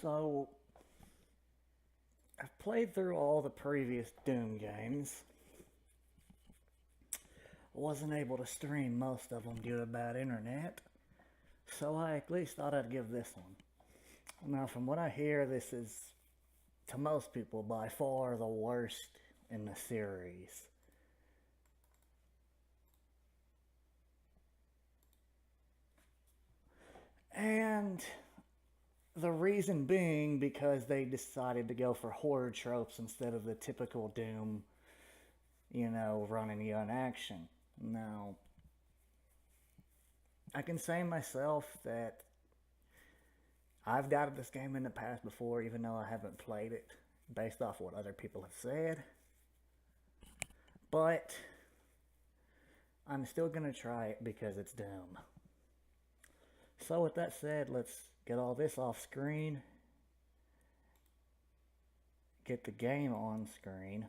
So, I've played through all the previous Doom games. Wasn't able to stream most of them due to bad internet. So I at least thought I'd give this one. Now, from what I hear, this is, to most people, by far the worst in the series. And the reason being because they decided to go for horror tropes instead of the typical Doom, running you in action. Now, I can say myself that I've doubted this game in the past before, even though I haven't played it, based off what other people have said. But I'm still going to try it because it's Doom. So with that said, let's get all this off screen. Get the game on screen.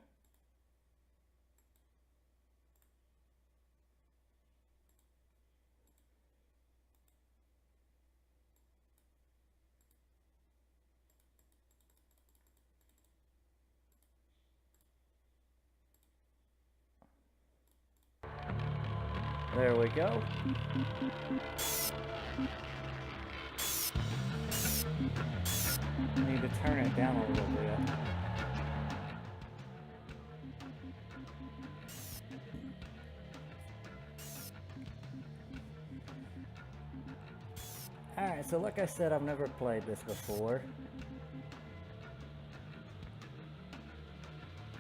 There we go. Need to turn it down a little bit. Alright, so like I said, I've never played this before.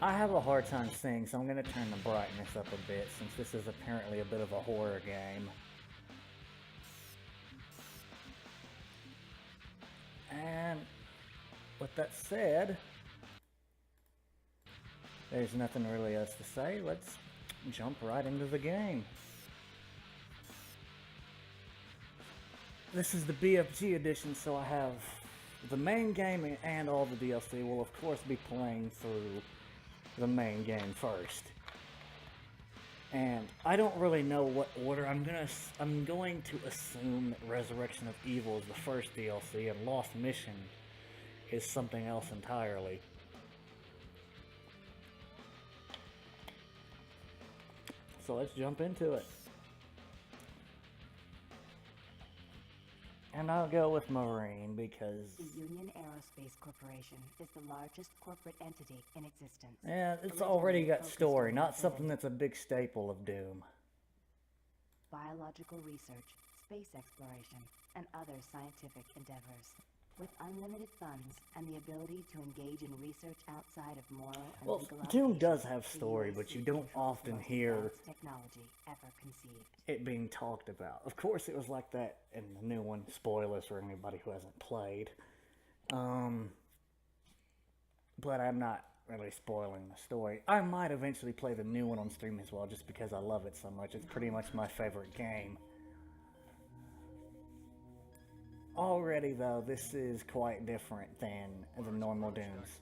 I have a hard time seeing, so I'm going to turn the brightness up a bit, since this is apparently a bit of a horror game. And with that said, there's nothing really else to say. Let's jump right into the game. This is the BFG edition, so I have the main game and all the DLC. Will of course be playing through the main game first. And I don't really know what order. I'm going to assume that Resurrection of Evil is the first DLC and Lost Mission is something else entirely. So let's jump into it. And I'll go with Marine because... The Union Aerospace Corporation is the largest corporate entity in existence. Yeah, it's already got story, not something that's a big staple of Doom. Biological research, space exploration, and other scientific endeavors. With unlimited funds and the ability to engage in research outside of moral and legal Doom does obligations, have story, but you don't often hear technology ever conceived. it being talked about. Of course, it was like that in the new one. Spoilers for anybody who hasn't played. But I'm not really spoiling the story. I might eventually play the new one on stream as well, just because I love it so much. It's pretty much my favorite game. Already, though, this is quite different than the normal Dooms.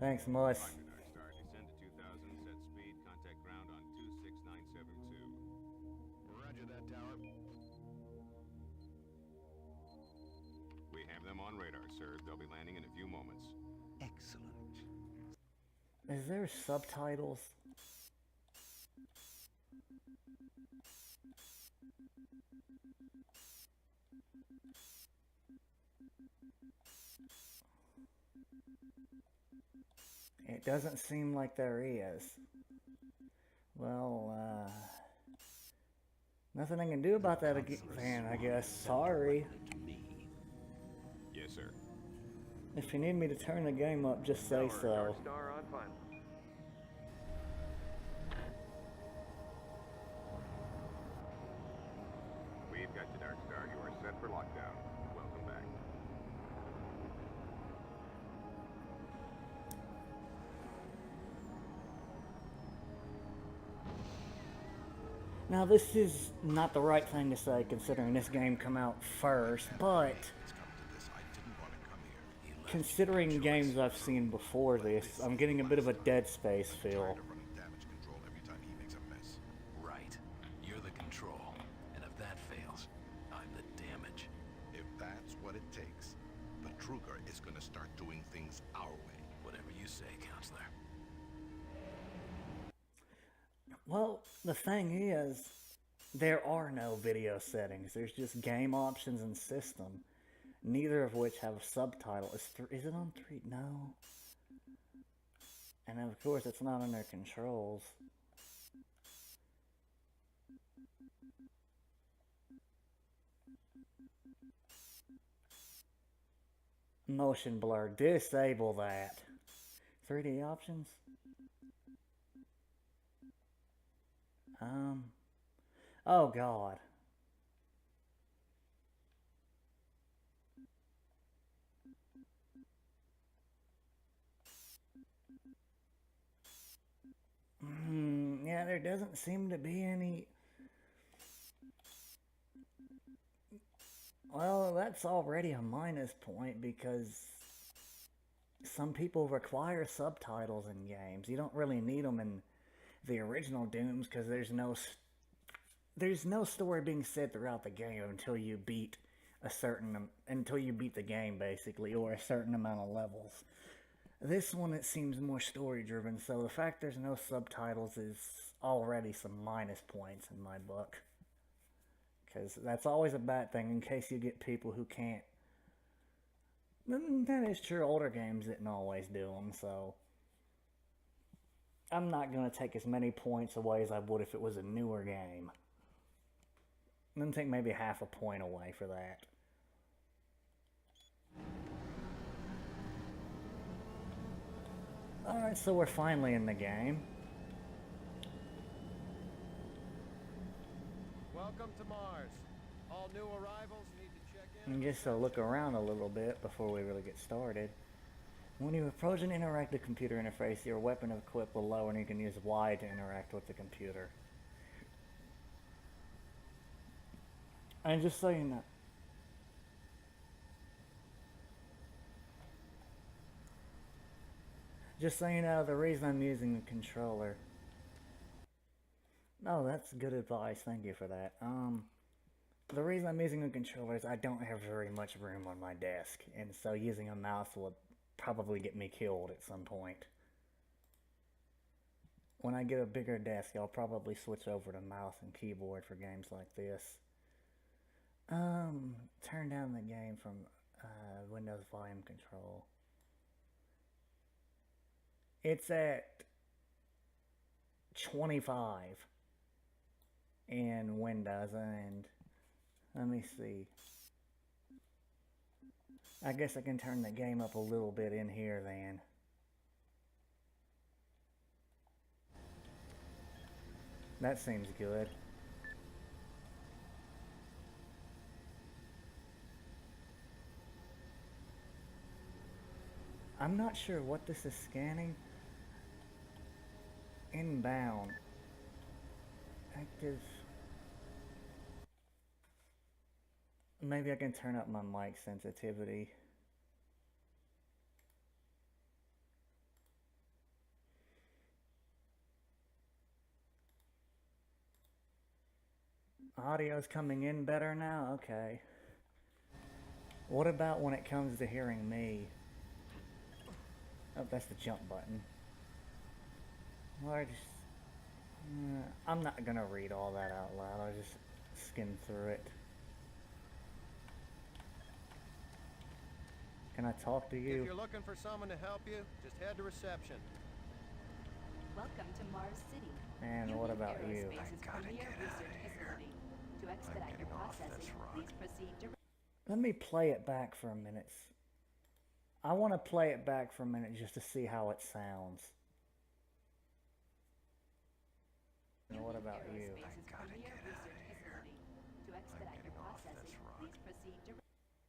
Thanks, Muss. Roger that, tower. We have them on radar, sir. They'll be landing in a few moments. Excellent. Is there subtitles? It doesn't seem like there is. Well, nothing I can do about that again, I guess. Sorry. Yes, sir. If you need me to turn the game up, just say so. Star on final. We've got you, Dark Star. You are set for lockdown. Welcome back. Now, this is not the right thing to say, considering this game come out first, but considering games I've seen before this, I'm getting a bit of a Dead Space feel. Right. You're the control. And of that The thing is, there are no video settings. There's just game options and system, neither of which have a subtitle. Is it on 3? No. And of course, it's not under controls. Motion blur. Disable that. 3D options? Oh God. Yeah, there doesn't seem to be any. Well, that's already a minus point because some people require subtitles in games. You don't really need them in the original Dooms because there's no story being said throughout the game until you beat the game basically, or a certain amount of levels. This one, it seems more story driven, so the fact there's no subtitles is already some minus points in my book. Because that's always a bad thing in case you get people who can't. That is true, older games didn't always do them, so I'm not going to take as many points away as I would if it was a newer game. I'm going to take maybe half a point away for that. Alright, so we're finally in the game. Welcome to Mars. All new arrivals need to check in. And just to look around a little bit before we really get started. When you approach an interactive computer interface, your weapon equipped will lower and you can use Y to interact with the computer. And just so you know, the reason I'm using the controller. Oh, that's good advice. Thank you for that. The reason I'm using a controller is I don't have very much room on my desk, and so using a mouse will probably get me killed at some point. When I get a bigger desk, I'll probably switch over to mouse and keyboard for games like this. Turn down the game from Windows volume control. It's at 25 in Windows, and let me see. I guess I can turn the game up a little bit in here then. That seems good. I'm not sure what this is scanning. Inbound. Active. Maybe I can turn up my mic sensitivity. Audio's coming in better now? Okay. What about when it comes to hearing me? Oh, that's the jump button. Well, I'm not gonna read all that out loud. I'll just skim through it. Can I talk to you? If you're looking for someone to help you, just head to reception. Welcome to Mars City. And what about you? Aerospace's premier research facility. To expedite your processing, please proceed to... Let me play it back for a minute. I want to play it back for a minute just to see how it sounds. And what about you?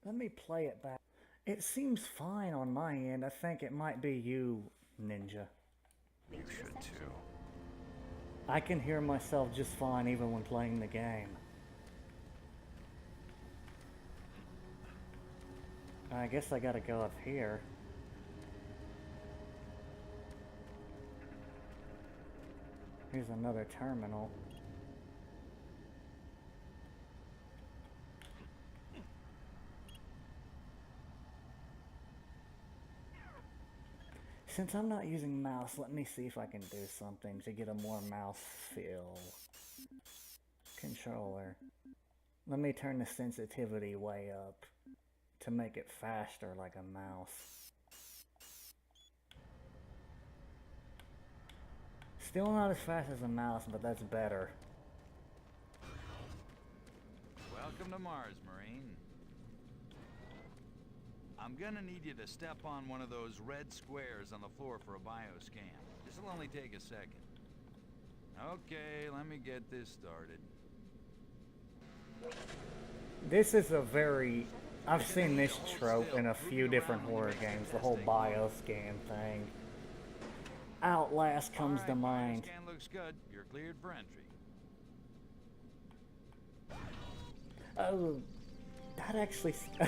Let me play it back. It seems fine on my end. I think it might be you, Ninja. You should too. I can hear myself just fine even when playing the game. I guess I gotta go up here. Here's another terminal. Since I'm not using mouse, let me see if I can do something to get a more mouse feel. Controller. Let me turn the sensitivity way up to make it faster like a mouse. Still not as fast as a mouse, but that's better. Welcome to Mars, Marine. I'm gonna need you to step on one of those red squares on the floor for a bioscan. This'll only take a second. Okay, let me get this started. This is a very... I've seen this trope in a few different horror games, the whole bioscan thing. Outlast comes to mind. Bioscan looks good. You're cleared for entry. Oh, that actually... On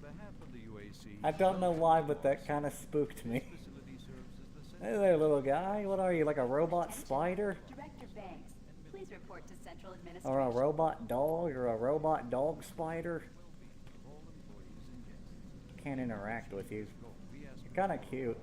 behalf of the UAC, I don't know why, but that kind of spooked me. facility serves as the Hey there, little guy. What are you, like a robot spider? Director Banks, please report to Central Administration. Or a robot dog? Or a robot dog spider? Can't interact with you. You're kind of cute.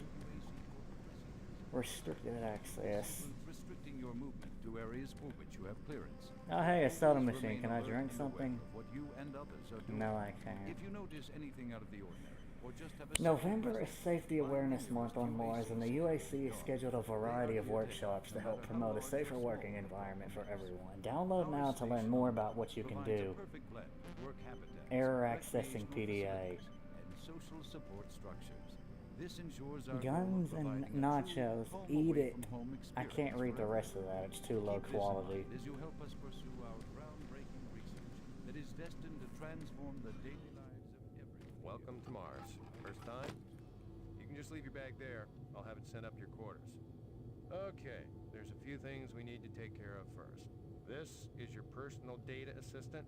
Restricted access. restricting your movement to areas for which you have clearance. Oh, hey, a soda machine. Can I drink something? What you and others are doing. No, I can't. If you notice anything out of the ordinary, or just have a November is Safety Awareness Month on Mars, and the UAC has scheduled a variety of workshops to help promote a safer working environment for everyone. Download now to learn more about what you can do. Error accessing PDA. And social support structures. This ensures our Guns goal of and providing a nachos. true home Eat away it. from home I can't experience read the for rest of that. It's too low Keep this in quality. mind as you help us pursue our groundbreaking research that is destined to transform the daily lives of everyone. Welcome to Mars. First time? You can just leave your bag there. I'll have it sent up to your quarters. Okay, there's a few things we need to take care of first. This is your personal data assistant.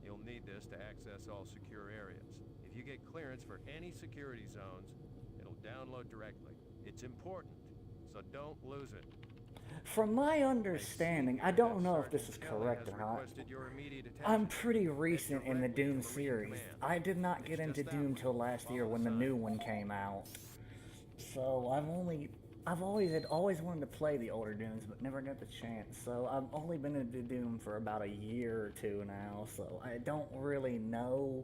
You'll need this to access all secure areas. If you get clearance for any security zones, it'll download directly. It's important, so don't lose it. From my understanding, I don't know if this is correct or not. I'm pretty recent in the Doom series. I did not get into Doom till last year when the new one came out. So I've always wanted to play the older Dooms, but never got the chance. So I've only been into Doom for about a year or two now, so I don't really know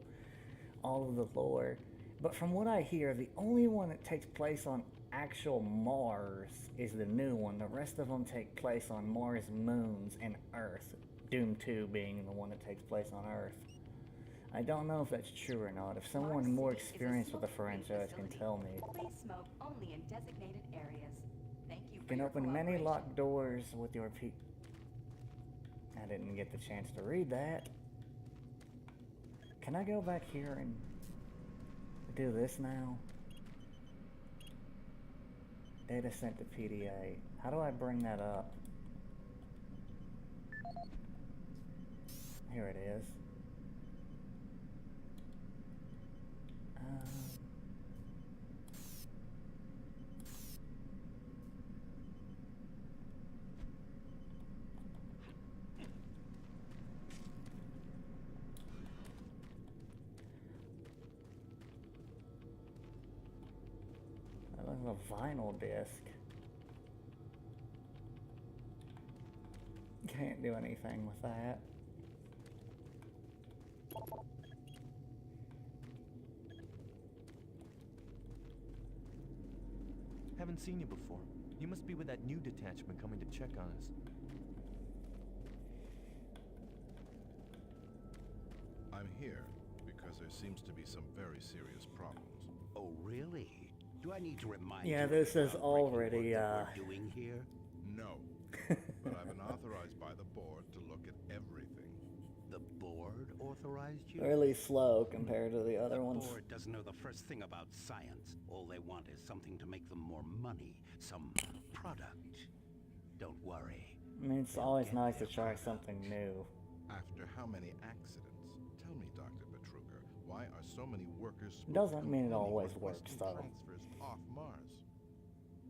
all of the lore. But from what I hear, the only one that takes place on actual Mars is the new one. The rest of them take place on Mars moons and Earth. Doom 2 being the one that takes place on Earth. I don't know if that's true or not. If someone more experienced with the franchise can tell me. Please smoke only in designated areas. Thank you You for can your open many cooperation. locked doors with your I didn't get the chance to read that. Can I go back here and do this now? Data sent to PDA. How do I bring that up? Here it is. That was a vinyl disc. Can't do anything with that. Haven't seen you before. You must be with that new detachment coming to check on us. I'm here because there seems to be some very serious problems. Oh, really? Do I need to remind Yeah, you this of is the groundbreaking already, work that we're doing here? No. But I've been authorized by the board to look at everything. The board authorized you? Really slow compared to the other ones. The board doesn't know the first thing about science. All they want is something to make them more money, some product. Don't worry. I mean, it's always nice to try something new. After how many accidents? Tell me, Dr. Betruger, why are so many workers Doesn't mean it always requesting works, though. transfers off Mars?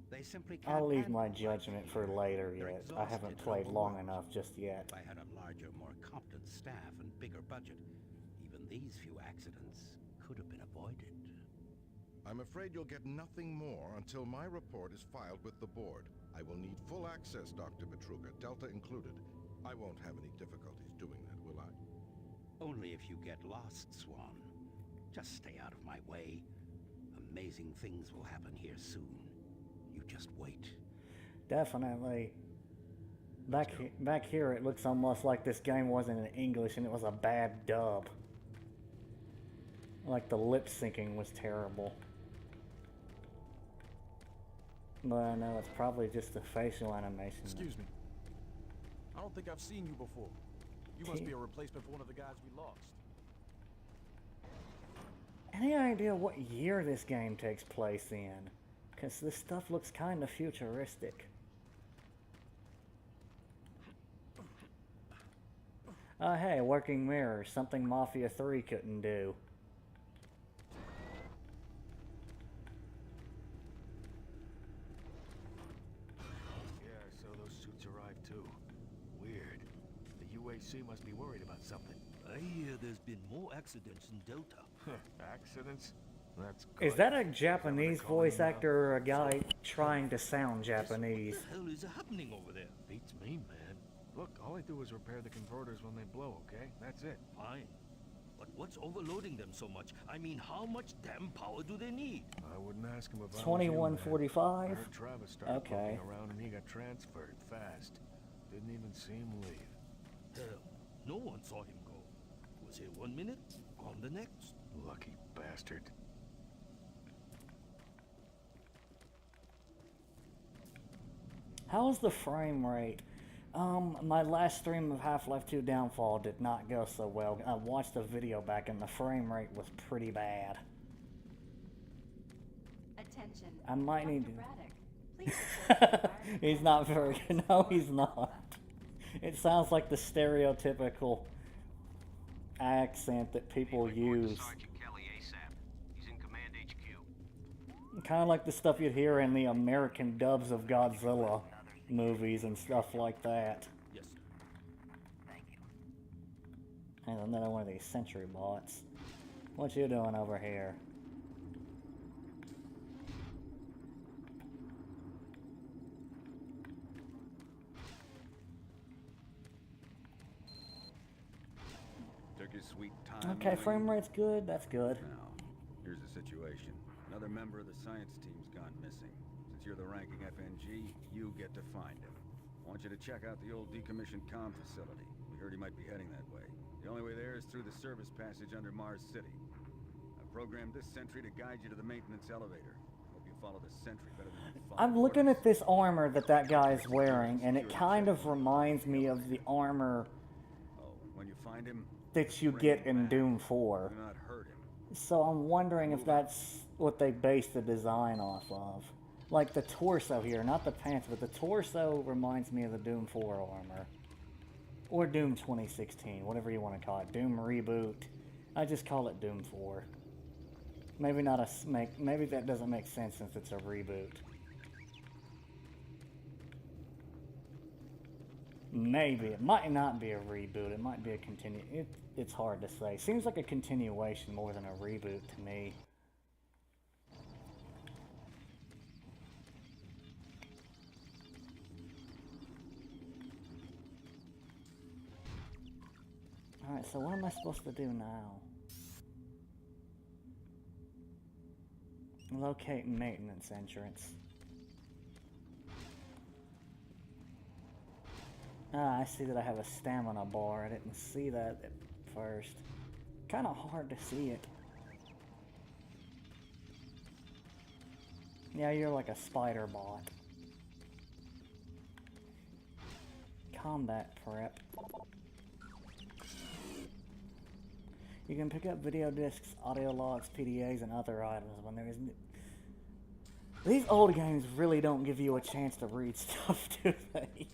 They simply can't I'll leave my handle judgment it. for later They're yet. I haven't exhausted, played long overworked. enough just yet. If I had a larger, more competent staff and bigger budget, even these few accidents could have been avoided. I'm afraid you'll get nothing more until my report is filed with the board. I will need full access, Dr. Betruger, Delta included. I won't have any difficulties doing that, will I? Only if you get lost, Swan. Just stay out of my way. Amazing things will happen here soon. You just wait. Definitely. Back here, it looks almost like this game wasn't in English and it was a bad dub. Like the lip syncing was terrible. But I know it's probably just the facial animation. Excuse me. I don't think I've seen you before. You must be a replacement for one of the guys we lost. Any idea what year this game takes place in? Because this stuff looks kind of futuristic. Hey, working mirrors, something Mafia 3 couldn't do. Yeah, so those suits arrived too. Weird. The UAC must be worried about something. I hear there's been more accidents in Delta. Accidents? That's Is that a Japanese voice actor or a guy trying to sound Japanese? What the hell is happening over there? Beats me, man. Look, all I do is repair the converters when they blow, okay? That's it. Fine. But what's overloading them so much? I mean, how much damn power do they need? I wouldn't ask him about 2145? I heard Travis started Okay. looking around and he got transferred fast. Didn't even see him leave. Hell, no one saw him go. Was here 1 minute, gone the next. Lucky bastard. How's the frame rate? My last stream of Half-Life 2 Downfall did not go so well. I watched the video back and the frame rate was pretty bad. Attention. I might Dr. need to... Braddock, please report to the fire He's not very good. No, he's not. It sounds like the stereotypical accent that people use. Sergeant Kelly ASAP. He's in Command HQ. Kind of like the stuff you'd hear in the American dubs of Godzilla movies and stuff like that. Yes, sir. Thank you. And another one of these sentry bots. What you doing over here? Took his sweet time. Okay, Lee. frame rate's good. That's good. Now, here's the situation. Another member of the science team's gone missing. Since you're the ranking FNG, you get to find him. I want you to check out the old decommissioned comm facility. We heard he might be heading that way. The only way there is through the service passage under Mars City. I programmed this sentry to guide you to the maintenance elevator. Hope you follow the sentry better than you follow I'm looking orders. at this armor that guy is wearing, and it kind of reminds me of the armor Oh, when you find him, that you bring get him in back. Doom 4. Do not hurt him. So I'm wondering if that's what they based the design off of. Like the torso here, not the pants, but the torso reminds me of the Doom 4 armor. Or Doom 2016, whatever you want to call it. Doom Reboot. I just call it Doom 4. Maybe not a maybe that doesn't make sense since it's a reboot. Maybe. It might not be a reboot. It might be a it's hard to say. Seems like a continuation more than a reboot to me. Alright, so what am I supposed to do now? Locate maintenance entrance. Ah, I see that I have a stamina bar. I didn't see that at first. Kind of hard to see it. Yeah, you're like a spider bot. Combat prep. You can pick up video discs, audio logs, PDAs, and other items when there is... These old games really don't give you a chance to read stuff, do they?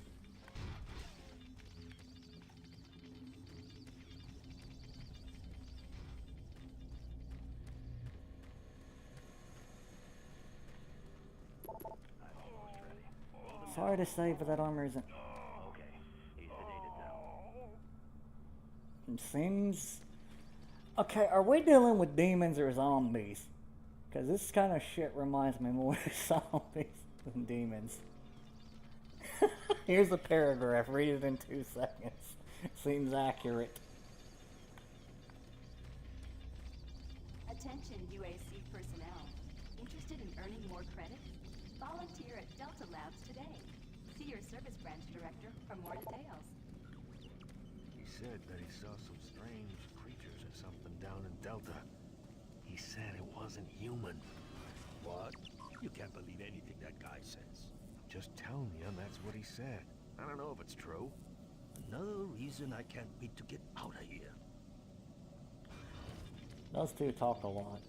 Sorry to say, but that armor isn't... Okay, he's sedated now. It seems... Okay, are we dealing with demons or zombies? Because this kind of shit reminds me more of zombies than demons. Here's a paragraph. Read it in 2 seconds. Seems accurate. Attention UAC personnel. Interested in earning more credits? Volunteer at Delta Labs today. See your service branch director for more details. He said that he saw some strange creatures or something down in Delta. He said it wasn't human. What? You can't believe anything that guy says. Just telling you, that's what he said. I don't know if it's true. Another reason I can't wait to get out of here. Those two talk a lot.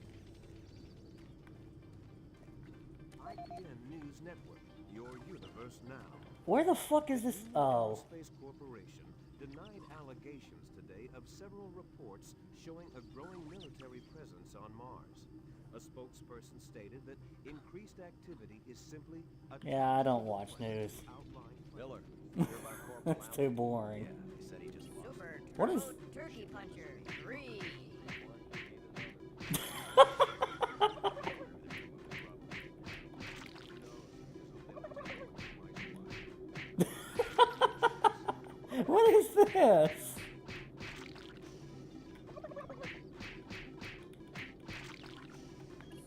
IPN News Network, your universe now. Where the fuck is this? Oh. Space Corporation denied allegations today of several reports showing a growing military presence on Mars. A spokesperson stated that increased activity is simply a Yeah, I don't watch news. Miller. That's too boring. Yeah, they said he just lost. Super What is? Turkey Puncher 3. What is this?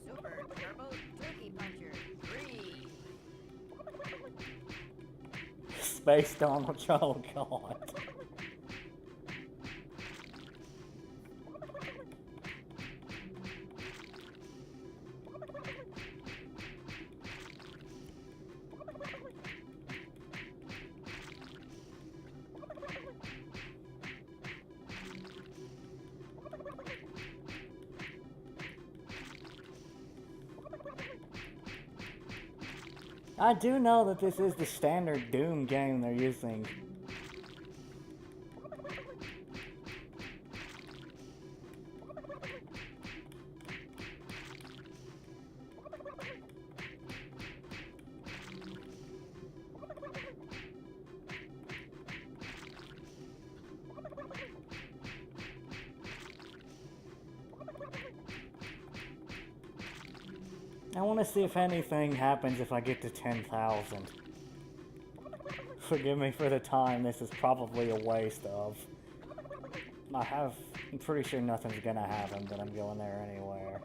Super Turbo Turkey Puncher 3. Space Donald. Oh god. I do know that this is the standard Doom game they're using. I want to see if anything happens if I get to 10,000. Forgive me for the time, this is probably a waste of. I'm pretty sure nothing's gonna happen, but I'm going there anywhere.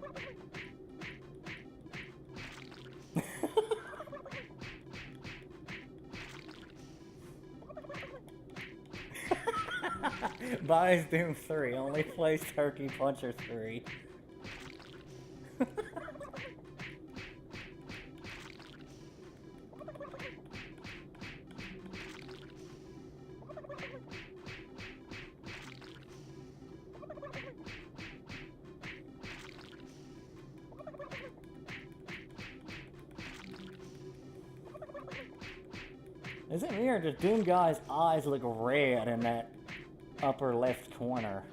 Buys Doom 3, only plays Turkey Puncher 3. Is it me or does Doom Guy's eyes look red in that upper left corner?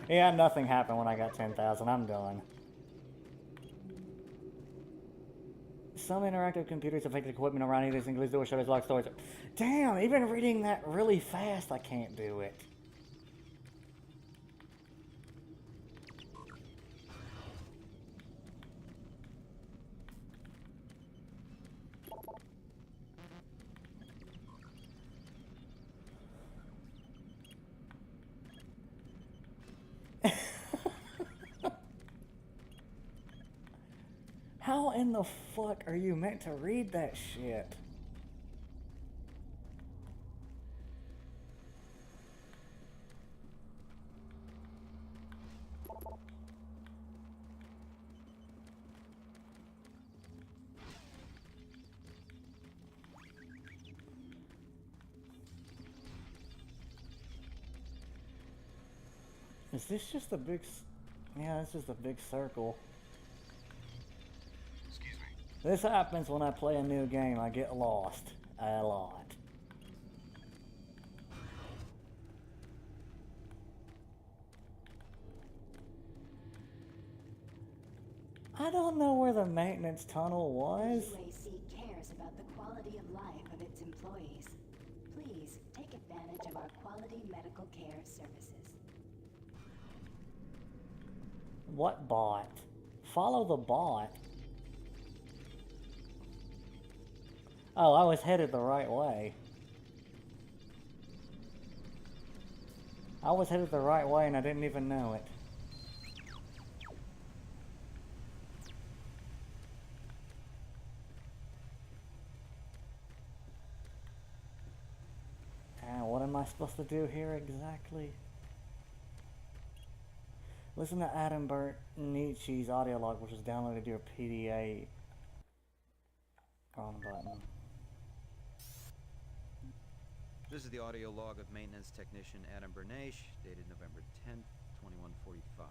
Yeah, nothing happened when I got 10,000. I'm done. Some interactive computers affect equipment around either includes door shutters, lock storage. Damn, even reading that really fast, I can't do it. How in the fuck are you meant to read that shit? Is this just a big... Yeah, this is a big circle. This happens when I play a new game. I get lost a lot. I don't know where the maintenance tunnel was. The UAC cares about the quality of life of its employees. Please take advantage of our quality medical care services. What bot? Follow the bot. Oh, I was headed the right way. I was headed the right way and I didn't even know it. What am I supposed to do here exactly? Listen to Adam Bertnicci's audio log, which was downloaded to your PDA. Wrong button. This is the audio log of maintenance technician Adam Bernache, dated November 10th, 2145.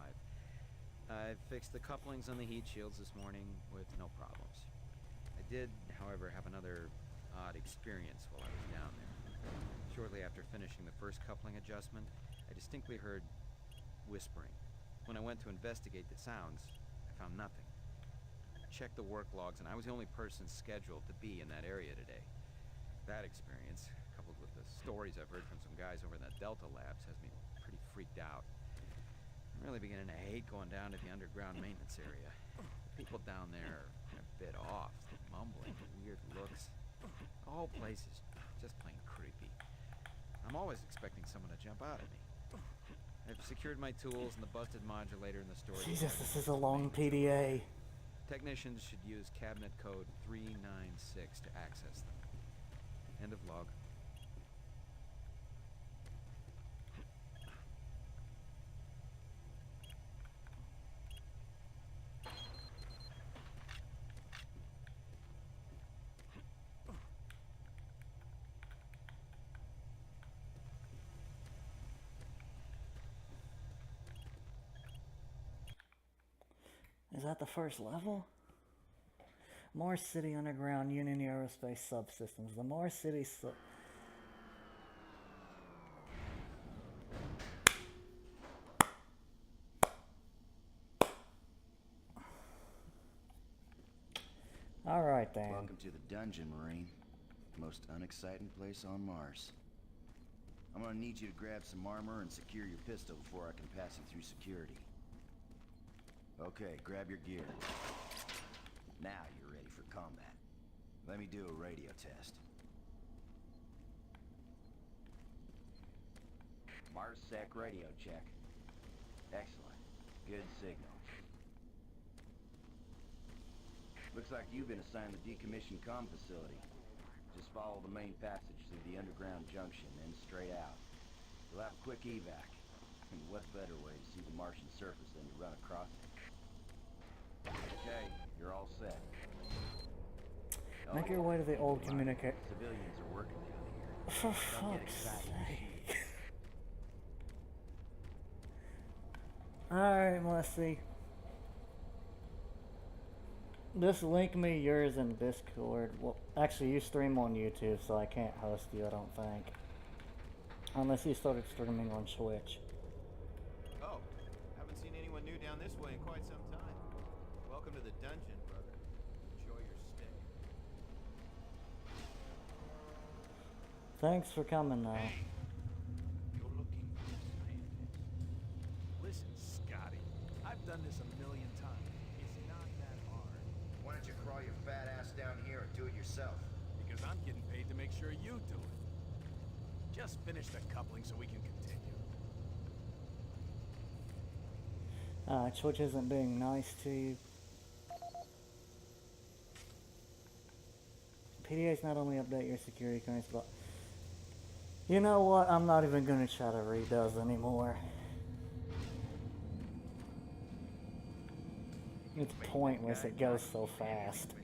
I fixed the couplings on the heat shields this morning with no problems. I did, however, have another odd experience while I was down there. Shortly after finishing the first coupling adjustment, I distinctly heard whispering. When I went to investigate the sounds, I found nothing. I checked the work logs, and I was the only person scheduled to be in that area today. That experience, coupled with the stories I've heard from some guys over in the Delta labs, has me pretty freaked out. I'm really beginning to hate going down to the underground maintenance area. The people down there are kind of a bit off, mumbling, weird looks. The whole place is just plain creepy. I'm always expecting someone to jump out at me. I've secured my tools and the busted modulator in the storage. Jesus, this is a long PDA. Technicians should use cabinet code 396 to access them. End of log. Is that the first level? Mars City Underground Union Aerospace Subsystems. The Mars City Alright then. Welcome to the dungeon, Marine. Most unexciting place on Mars. I'm gonna need you to grab some armor and secure your pistol before I can pass you through security. Okay, grab your gear. Now you're ready for combat. Let me do a radio test. MarsSec radio check. Excellent. Good signal. Looks like you've been assigned the decommissioned comm facility. Just follow the main passage through the underground junction, then straight out. You'll have a quick evac. And what better way to see the Martian surface than to run across it? Okay, you're all set. Make your way to the old communicator. Civilians are working down here. For fuck's sake. Alright, let's see. Just link me yours in Discord. Well, actually, you stream on YouTube, so I can't host you, I don't think. Unless you started streaming on Twitch. Oh, haven't seen anyone new down this way in quite some time. Welcome to the dungeon, brother. Enjoy your stay. Thanks for coming, though. Hey, you're looking for a scientist. Listen, Scotty, I've done this a million times. It's not that hard. Why don't you crawl your fat ass down here and do it yourself? Because I'm getting paid to make sure you do it. Just finish the coupling so we can continue. Twitch isn't being nice to you. PDAs not only update your security clearance, but... You know what? I'm not even gonna try to read those anymore. It's pointless, it goes so fast.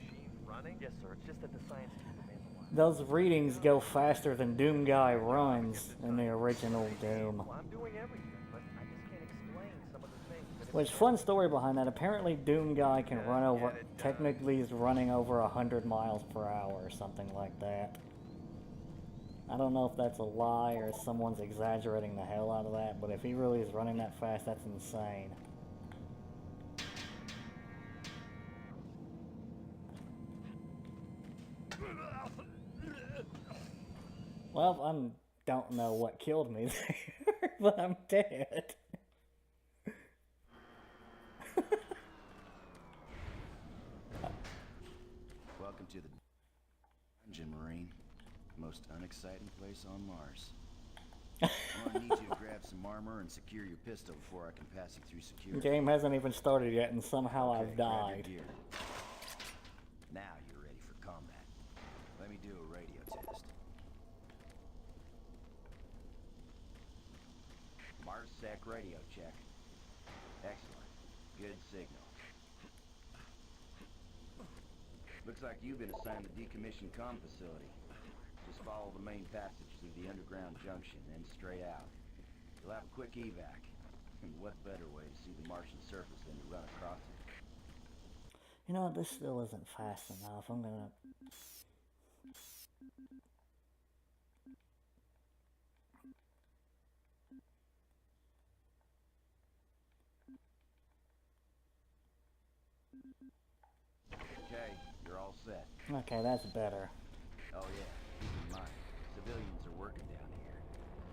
Yes, sir. It's just that the science team remains alive. Those readings go faster than Doom Guy runs in the original Doom. Well, I'm doing everything, but I just can't explain some of the things. Which, fun story behind that, apparently Doom Guy can run over, technically is running over 100 miles per hour or something like that. I don't know if that's a lie or someone's exaggerating the hell out of that, but if he really is running that fast, that's insane. Well, I don't know what killed me there, but I'm dead. Welcome to the dungeon, Marine. Most unexciting place on Mars. I'm gonna need you to grab some armor and secure your pistol before I can pass you through The security. game hasn't even started yet, and somehow I've Grab your died. gear. Now you're ready for combat. Let me do a radio test. MarsSec radio check. Excellent. Good signal. Looks like you've been assigned the decommissioned comm facility. Just follow the main passage through the underground junction, then straight out. You'll have a quick evac. And what better way to see the Martian surface than to run across it? You know, this still isn't fast enough. I'm gonna... Okay, you're all set. Okay, that's better. Oh yeah, keep in mind, civilians are working down here.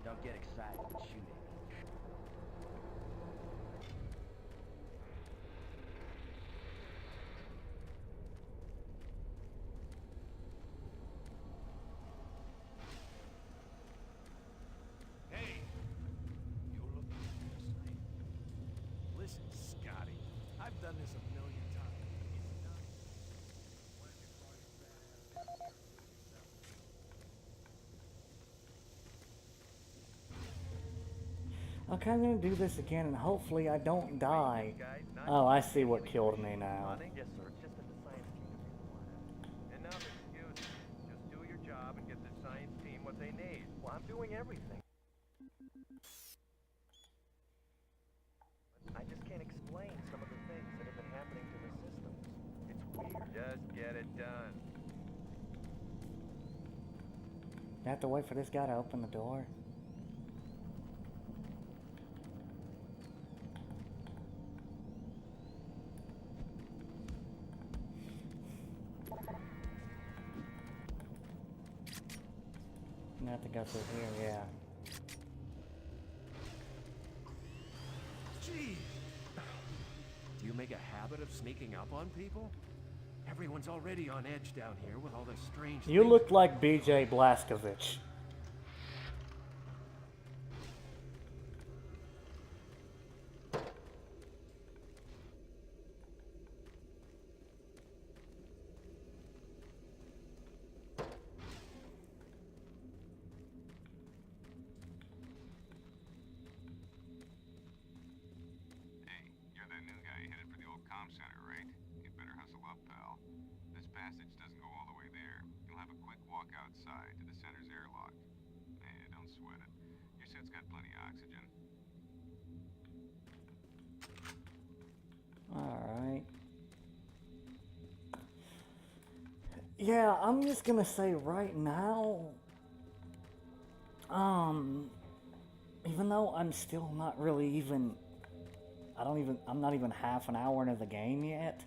Don't get excited and shoot at me. Hey! You look interesting. Listen, Scotty, I've done this a million times. Okay, I'm gonna do this again, and hopefully I don't die. Oh, I see what killed me now. Yes, sir. Just at the science team. Enough excuses. Just do your job and get the science team what they need. Well, I'm doing everything. I just can't explain some of the things that have been happening to the systems. It's weird. Just get it done. I have to wait for this guy to open the door. I have to go through here, yeah. Gee! Do you make a habit of sneaking up on people? Everyone's already on edge down here with all this strange You things. look like BJ Blazkowicz. Hey, you're that new guy headed for the old comm center, right? You better hustle up, pal. This passage doesn't go all the way there. You'll have a quick walk outside to the center's airlock. Hey, don't sweat it. Your suit's got plenty of oxygen. Alright. Yeah, I'm just gonna say right now, even though I'm still not really even, I'm not even half an hour into the game yet,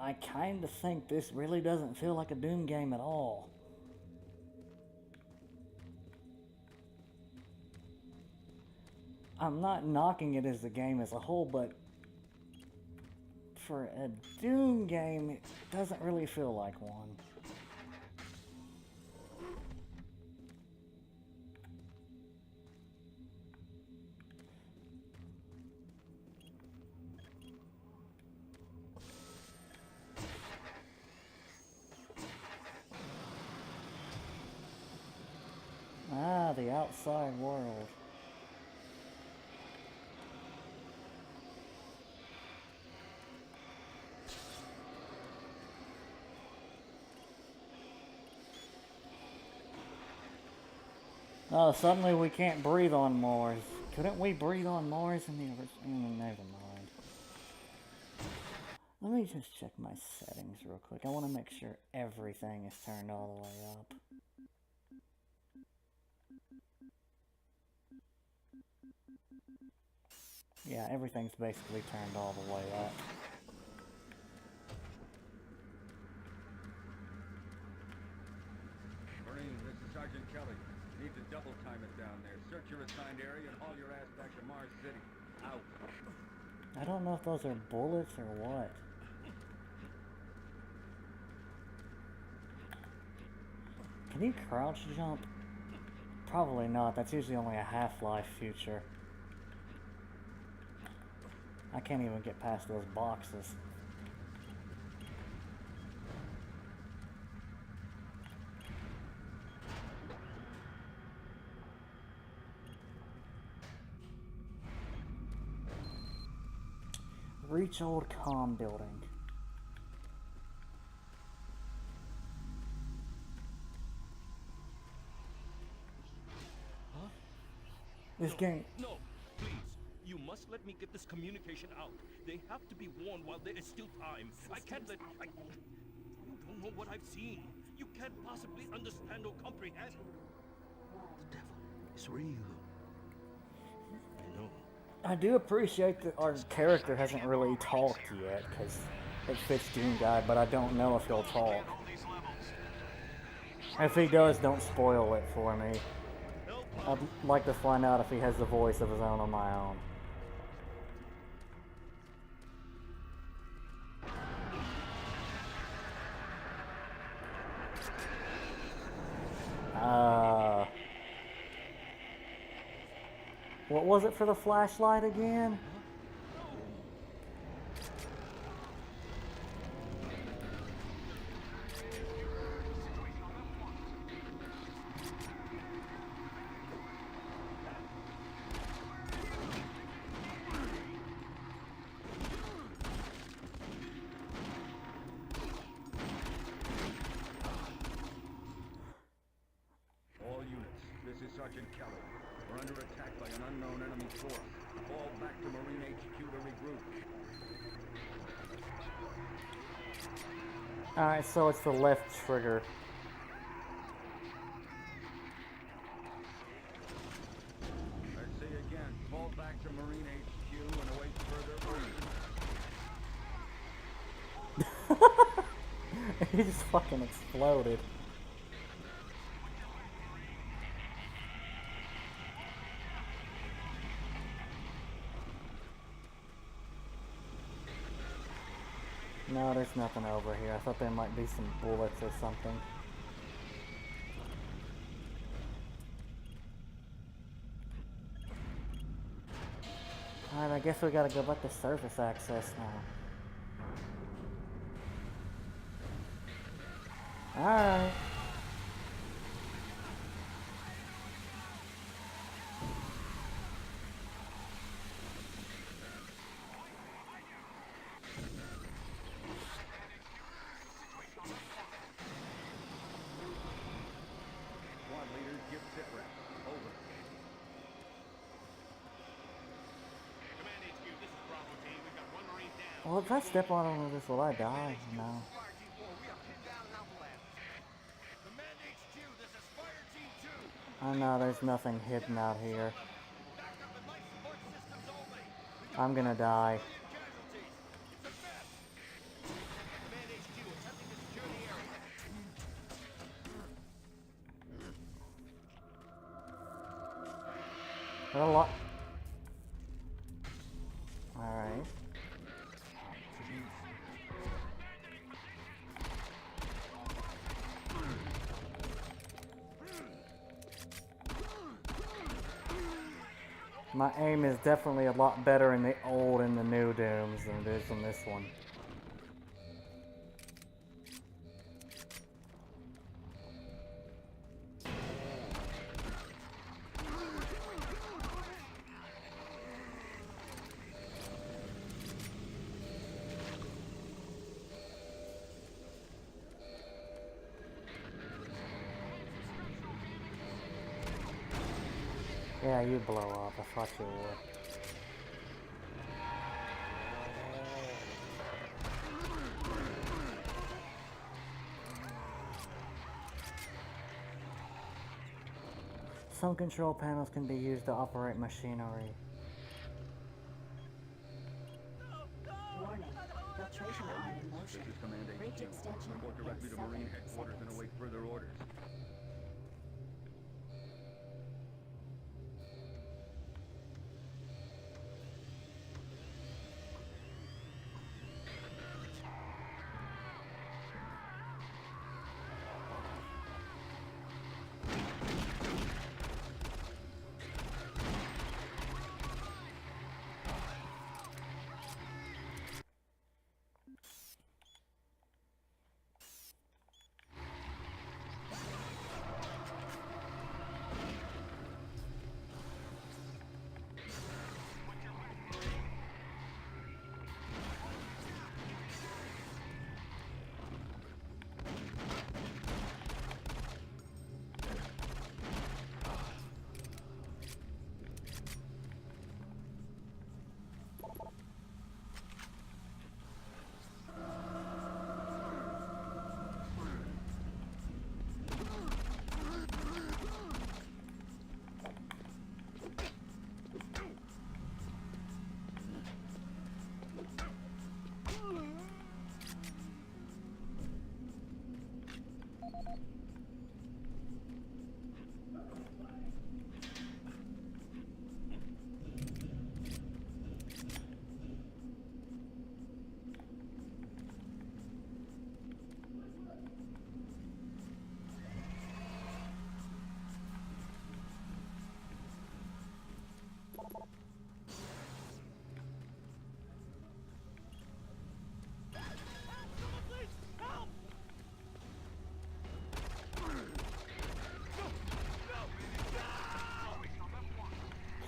I kind of think this really doesn't feel like a Doom game at all. I'm not knocking it as a game as a whole, but for a Doom game, it doesn't really feel like one. Ah, the outside world. Oh, suddenly we can't breathe on Mars. Couldn't we breathe on Mars in the original? Never mind. Let me just check my settings real quick. I want to make sure everything is turned all the way up. Yeah, everything's basically turned all the way up. Marine, this is Sergeant Need to double time it down there. Search your assigned area and haul your ass back to Mars City. Out. I don't know if those are bullets or what. Can you crouch jump? Probably not. That's usually only a Half-Life feature. I can't even get past those boxes. Reach old comm building. Huh? This game. No, please. You must let me get this communication out. They have to be warned while there is still time. I can't let... You don't know what I've seen. You can't possibly understand or comprehend. The devil is real. I know. I do appreciate that our character hasn't really talked yet, because it fits Doom Guy, but I don't know if he'll talk. If he does, don't spoil it for me. I'd like to find out if he has the voice of his own on my own. What was it for the flashlight again? All units, this is Sergeant Kelly. We're under attack by an unknown enemy force. Fall back to Marine HQ to regroup. Alright, so it's the left trigger. I say again, fall back to Marine HQ and await further orders. He just fucking exploded. No, there's nothing over here. I thought there might be some bullets or something. Alright, I guess we gotta go back to surface access now. Alright. Squad leaders, give sit rep. Over. Command HQ, this is Bravo team. We've got one Marine down. Well, if I step on one of this, will I die? No. Command HQ, this is Fire Team 2. I know there's nothing hidden out here. I'm gonna die. Got a lot. Alright. My aim is definitely a lot better in the old and the new Dooms than it is in this one. Yeah, you blow up. I thought you would. Some control panels can be used to operate machinery. Warning. Filtration arm in motion. This is Command Breach HQ. extension Report directly to in Marine 7 headquarters and seconds. await further orders.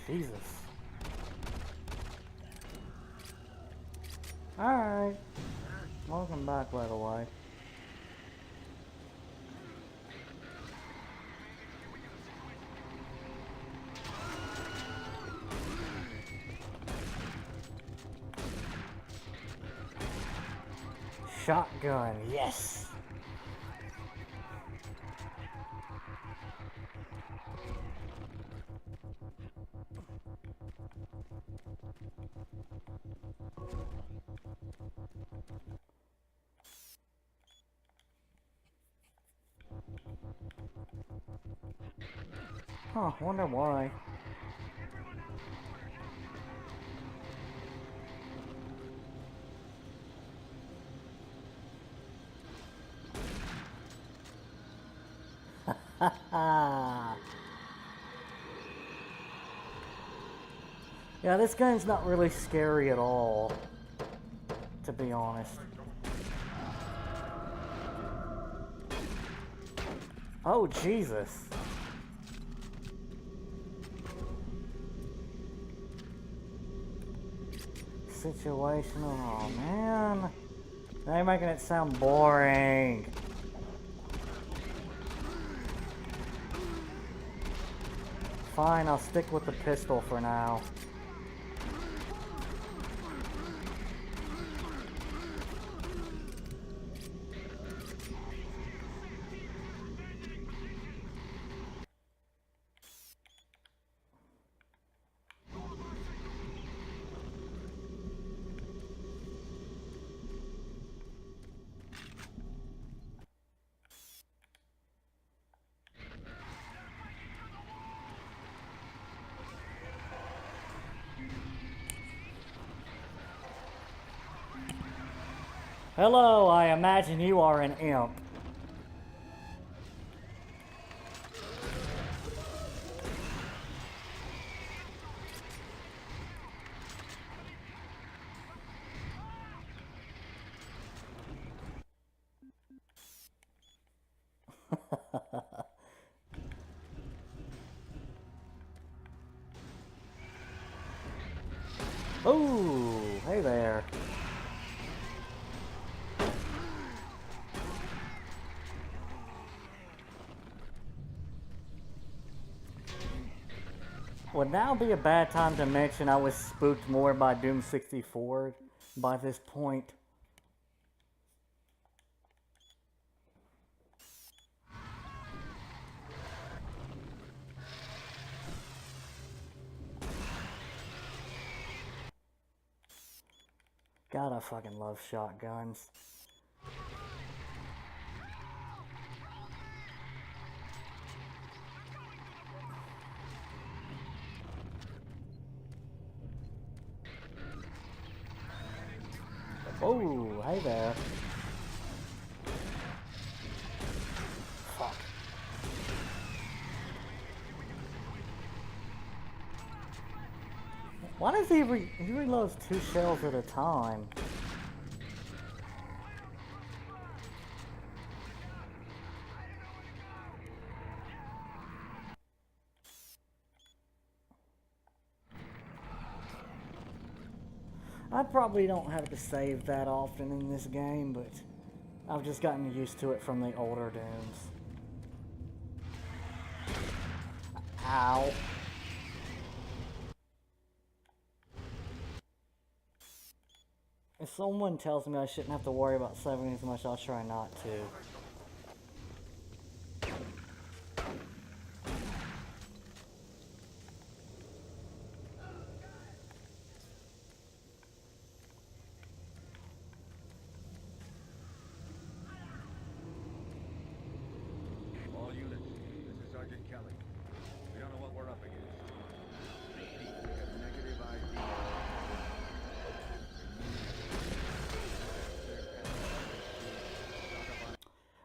Jesus. Alright. Welcome back, by the way. Shotgun, yes! Huh, wonder why. Yeah, this game's not really scary at all, to be honest. Oh, Jesus. Situational, oh man. Now you're making it sound boring. Fine, I'll stick with the pistol for now. Hello, I imagine you are an imp. Ooh, hey there. Would now be a bad time to mention I was spooked more by Doom 64 by this point? God, I fucking love shotguns. Oh, hey there. Fuck. Why does he reloads 2 shells at a time? I probably don't have to save that often in this game, but I've just gotten used to it from the older Dooms. Ow. If someone tells me I shouldn't have to worry about saving as much, I'll try not to. All units, this is Sergeant Kelly. We don't know what we're up against. Repeat, we have negative ID.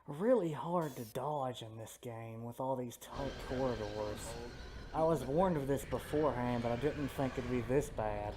Really hard to dodge in this game with all these tight corridors. I was warned of this beforehand, but I didn't think it'd be this bad.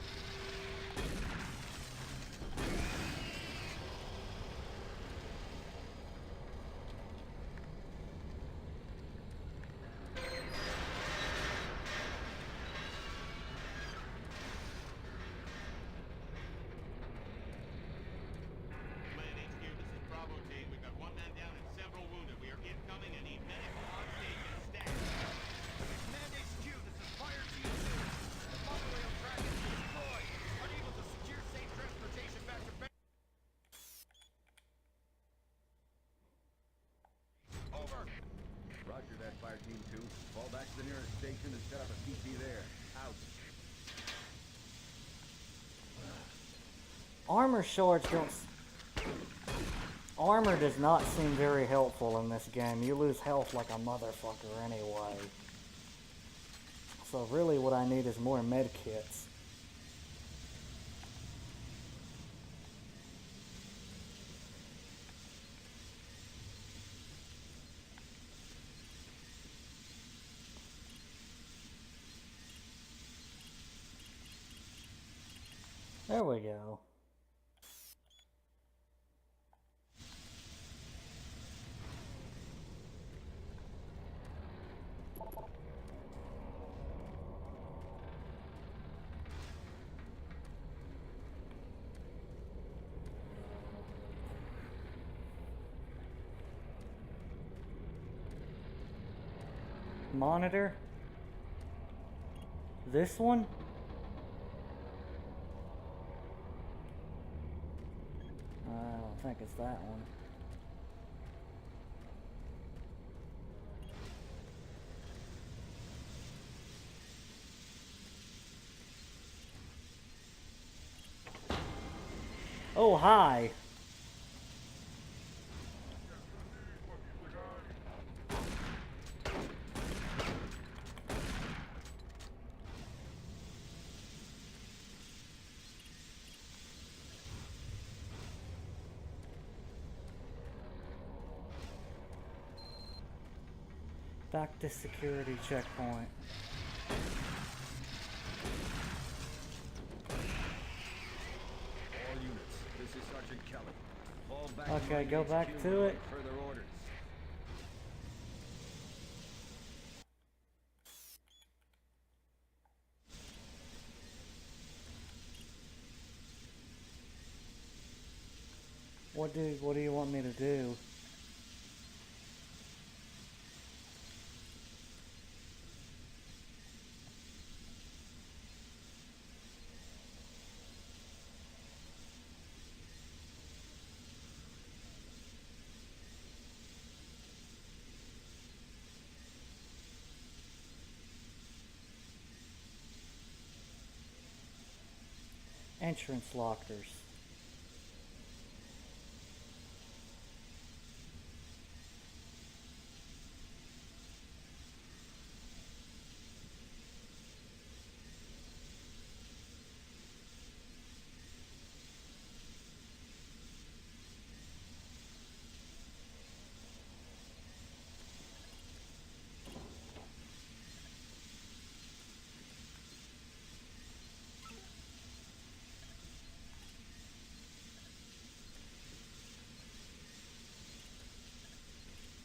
Armor shards don't... Armor does not seem very helpful in this game. You lose health like a motherfucker anyway. So really what I need is more med kits. There we go. Monitor? This one? I don't think it's that one. Oh, hi. Back to security checkpoint. All units, this is Sergeant Kelly. Fall back Okay, go back HQ to it. Further orders. What do you want me to do? Entrance lockers.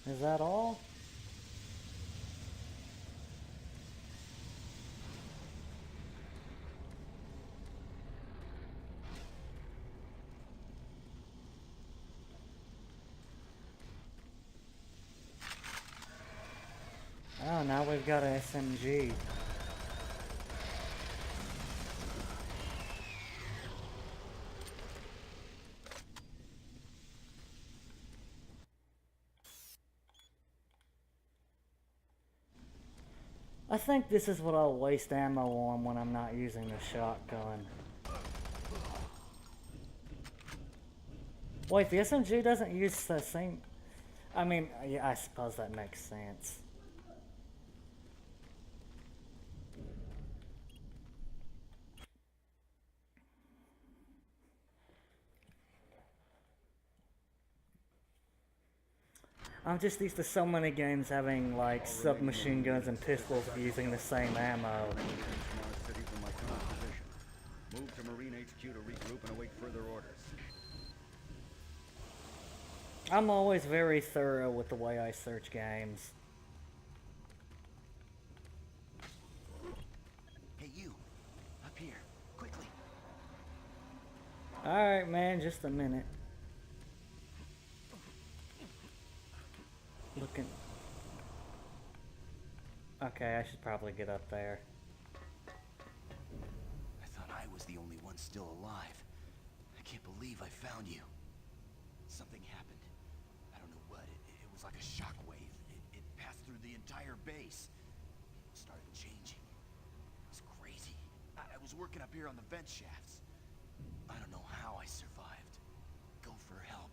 Is that all? Oh, now we've got an SMG. I think this is what I'll waste ammo on when I'm not using the shotgun. Wait, the SMG doesn't use the same... I mean, yeah, I suppose that makes sense. I'm just used to so many games having, like, submachine guns and pistols using the same ammo. Move to Marine HQ to regroup and await further orders. I'm always very thorough with the way I search games. Hey, you! Up here, quickly! Alright, man, just a minute. Looking... Okay, I should probably get up there. I thought I was the only one still alive. I can't believe I found you. Something happened. I don't know what. It was like a shockwave. It passed through the entire base. It started changing. It was crazy. I was working up here on the vent shafts. I don't know how I survived. Go for help.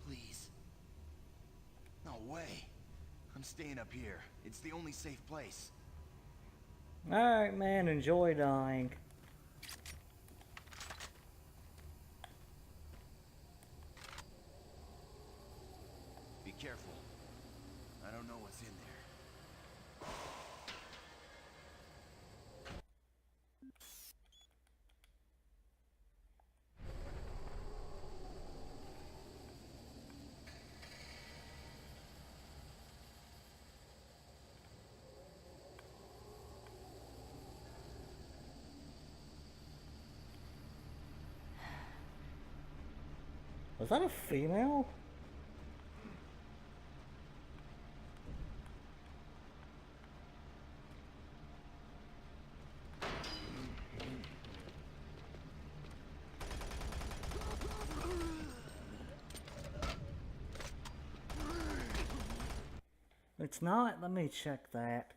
Please. No way. I'm staying up here. It's the only safe place. Alright, man, enjoy dying. Be careful. I don't know what's in there. Was that a female? It's not. Let me check that.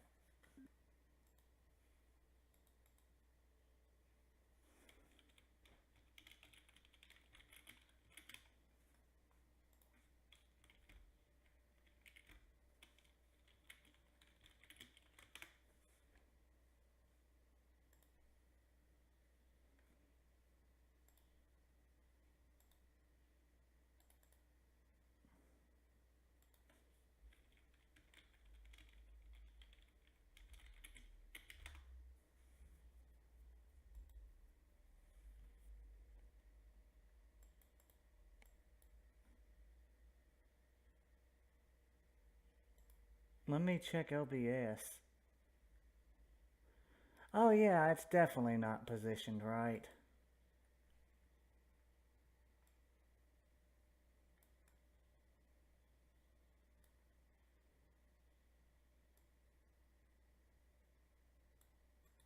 Let me check OBS. Oh yeah, it's definitely not positioned right.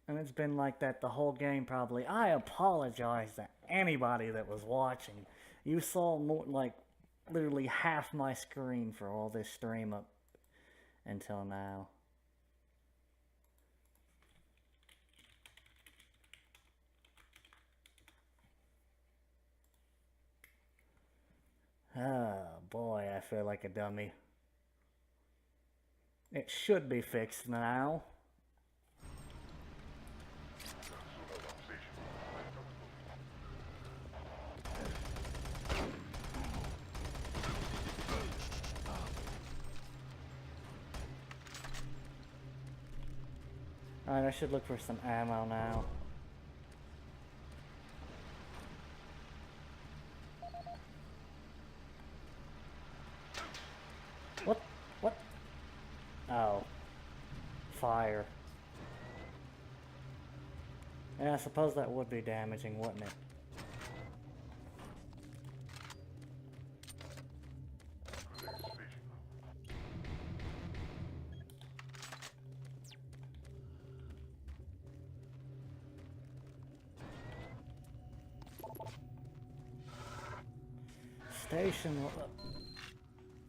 And it's been like that the whole game probably. I apologize to anybody that was watching. You saw more, like literally half my screen for all this stream up until now. Oh boy, I feel like a dummy. It should be fixed now. Alright, I should look for some ammo now. What? What? Oh. Fire. Yeah, I suppose that would be damaging, wouldn't it? Station.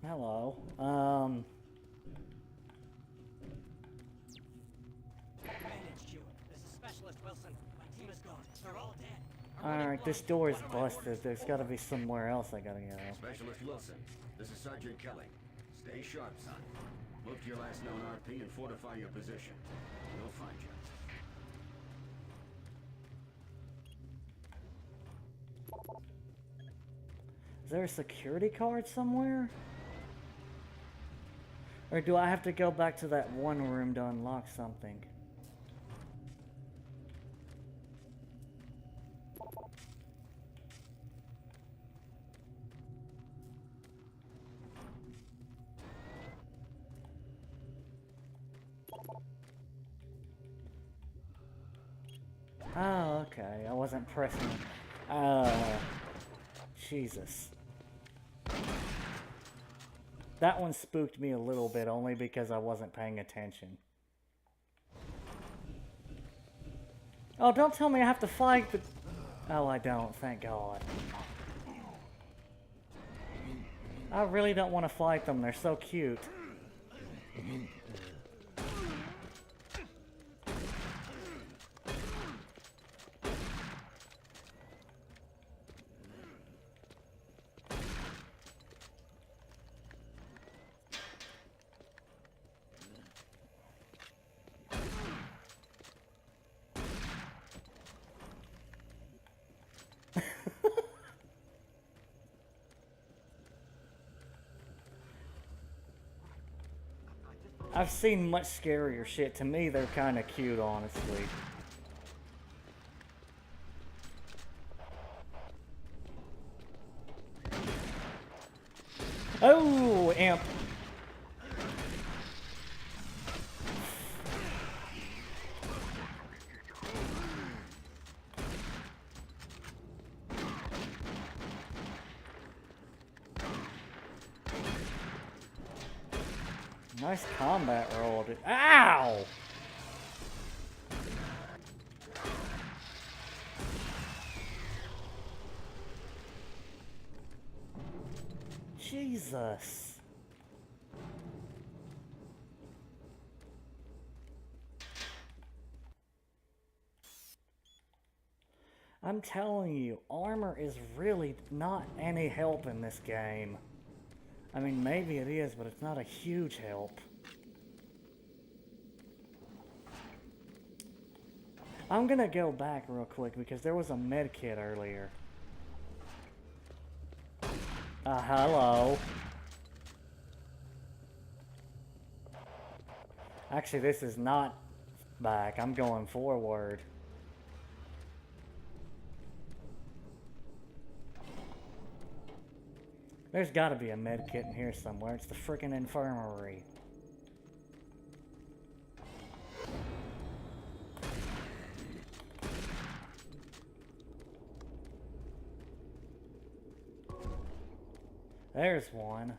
Hello. Alright, this door is busted. There's gotta be somewhere else I gotta go. Specialist Wilson, this is Sergeant Kelly. Stay sharp, son. Look to your last known RP and fortify your position. We'll find you. Is there a security card somewhere? Or do I have to go back to that one room to unlock something? Oh, okay. I wasn't pressing. Jesus. That one spooked me a little bit, only because I wasn't paying attention. Oh, don't tell me I have to fight the... Oh, I don't, thank God. I really don't want to fight them, they're so cute. I've seen much scarier shit. To me, they're kind of cute, honestly. Oh, imp. Nice combat roll, dude. Ow! Jesus. I'm telling you, armor is really not any help in this game. I mean, maybe it is, but it's not a huge help. I'm gonna go back real quick because there was a med kit earlier. Hello. Actually, this is not back. I'm going forward. There's gotta be a med kit in here somewhere. It's the frickin' infirmary. There's one.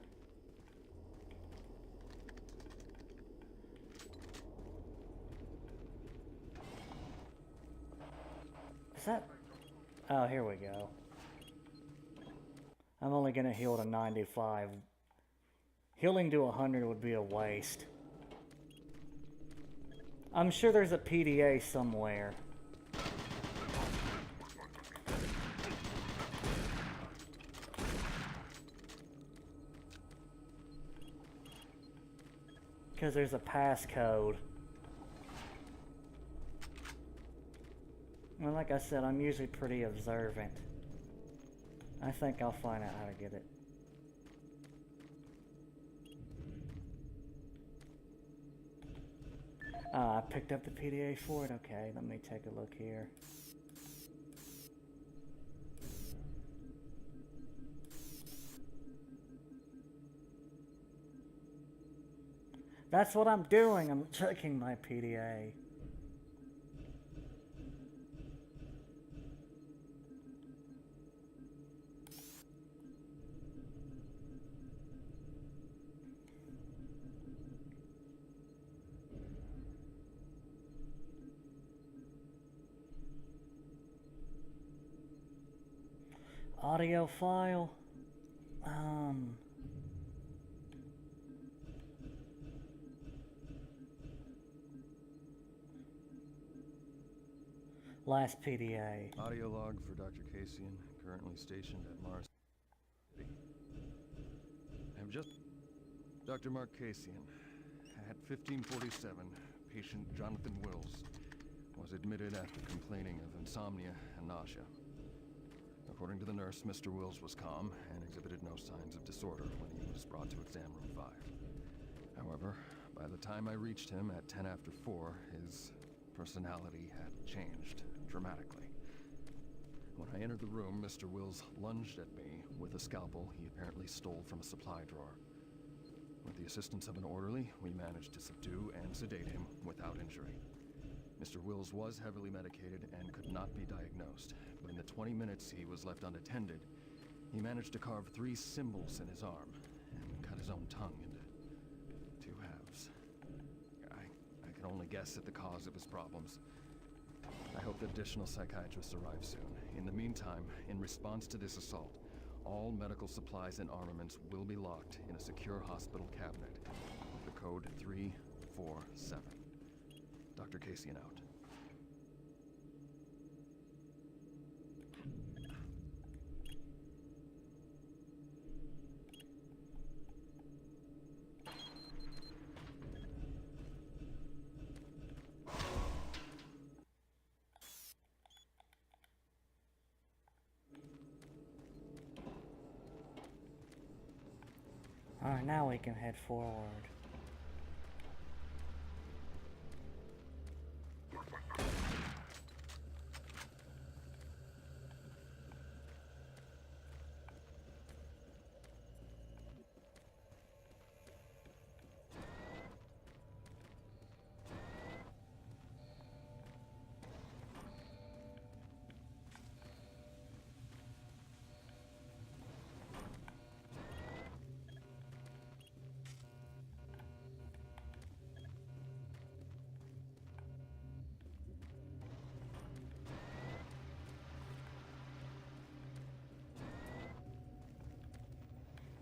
Is that... Oh, here we go. I'm only gonna heal to 95. Healing to 100 would be a waste. I'm sure there's a PDA somewhere. Because there's a passcode. Well, like I said, I'm usually pretty observant. I think I'll find out how to get it. I picked up the PDA for it? Okay, let me take a look here. That's what I'm doing, I'm checking my PDA. Audio file. Last PDA. Audio log for Dr. Cassian, currently stationed at Mars. I'm just... Dr. Mark Cassian, at 1547, patient Jonathan Wills was admitted after complaining of insomnia and nausea. According to the nurse, Mr. Wills was calm and exhibited no signs of disorder when he was brought to exam room 5. However, by the time I reached him at 10 after 4, his personality had changed dramatically. When I entered the room, Mr. Wills lunged at me with a scalpel he apparently stole from a supply drawer. With the assistance of an orderly, we managed to subdue and sedate him without injury. Mr. Wills was heavily medicated and could not be diagnosed, but in the 20 minutes he was left unattended, he managed to carve 3 symbols in his arm and cut his own tongue into 2 halves. I can only guess at the cause of his problems. I hope that additional psychiatrists arrive soon. In the meantime, in response to this assault, all medical supplies and armaments will be locked in a secure hospital cabinet with the code 347. Dr. Cassian out. Alright, now we can head forward.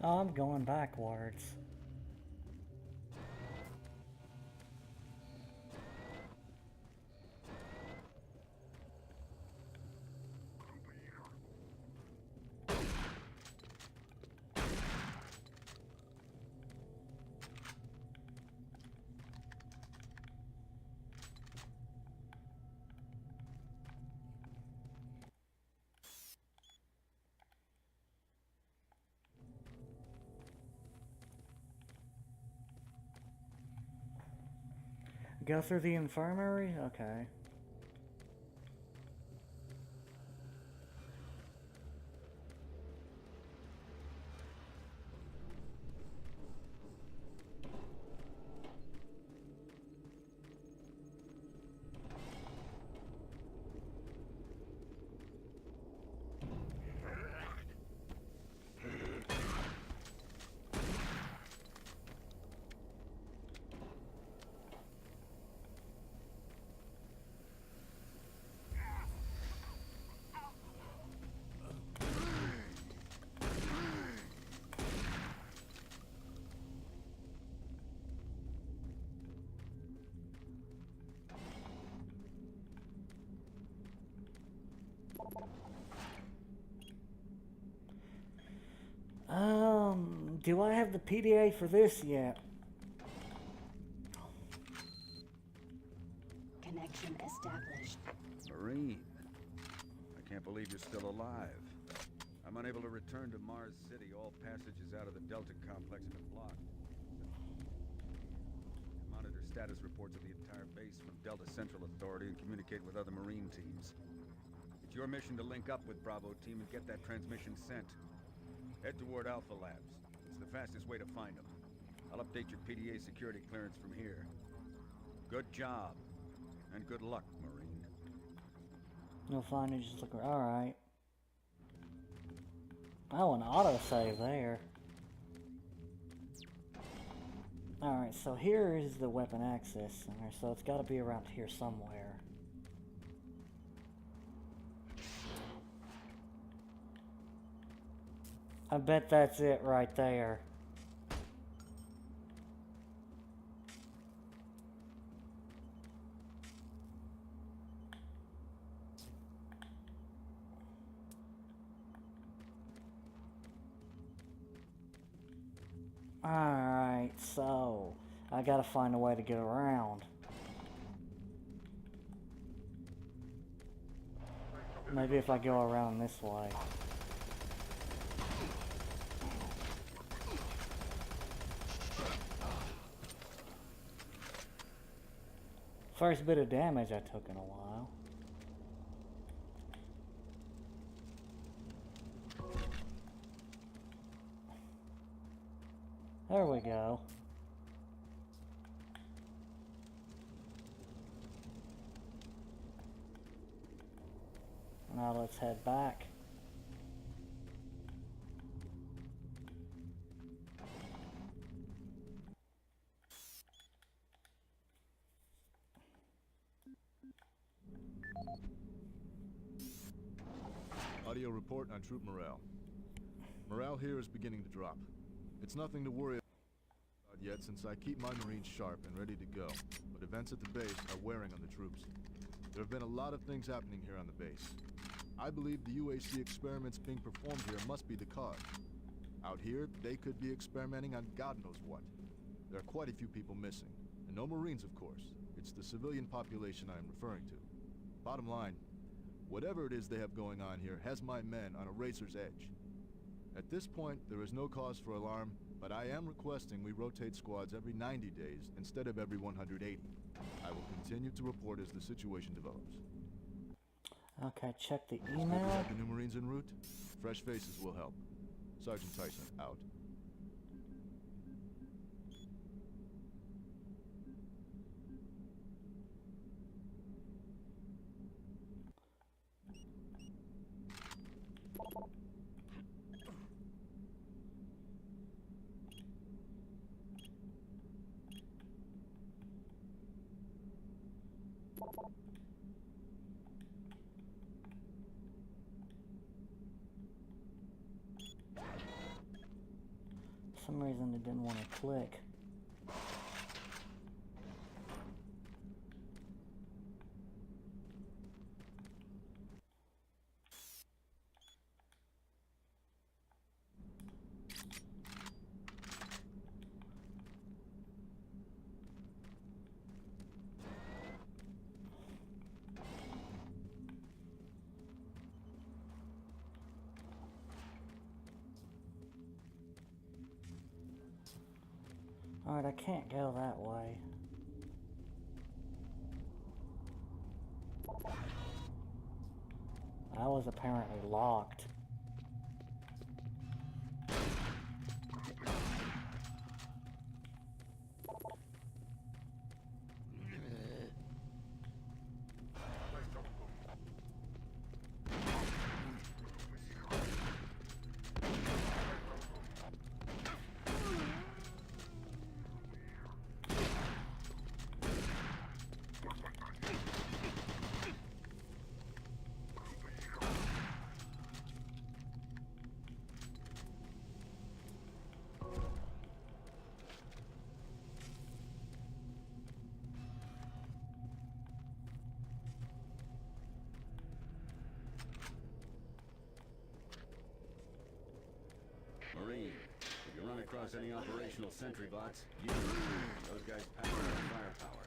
Oh, I'm going backwards. Go through the infirmary? Okay. Do I have the PDA for this yet? Connection established. Marine, I can't believe you're still alive. I'm unable to return to Mars City. All passages out of the Delta complex have been blocked. Monitor status reports of the entire base from Delta Central Authority and communicate with other Marine teams. It's your mission to link up with Bravo Team and get that transmission sent. Head toward Alpha Labs. It's the fastest way to find them. I'll update your PDA security clearance from here. Good job. And good luck, Marine. You'll find it just look alright. Oh, an autosave there. Alright, so here is the weapon access center, so it's gotta be around here somewhere. I bet that's it right there. Alright, so I gotta find a way to get around. Maybe if I go around this way. First bit of damage I took in a while. There we go. Now let's head back. Audio report on troop morale. Morale here is beginning to drop. It's nothing to worry about yet since I keep my Marines sharp and ready to go, but events at the base are wearing on the troops. There have been a lot of things happening here on the base. I believe the UAC experiments being performed here must be the cause. Out here, they could be experimenting on God knows what. There are quite a few people missing, and no Marines, of course. It's the civilian population I am referring to. Bottom line, whatever it is they have going on here has my men on a razor's edge. At this point, there is no cause for alarm, but I am requesting we rotate squads every 90 days instead of every 180. I will continue to report as the situation develops. Okay, check the Is good to email. have the new Marines en route? Fresh faces will help. Sergeant Tyson, out. reason it didn't want to click. Alright, I can't go that way. That was apparently locked. Marine, if you run across any operational sentry bots, use them. Those guys pack their firepower.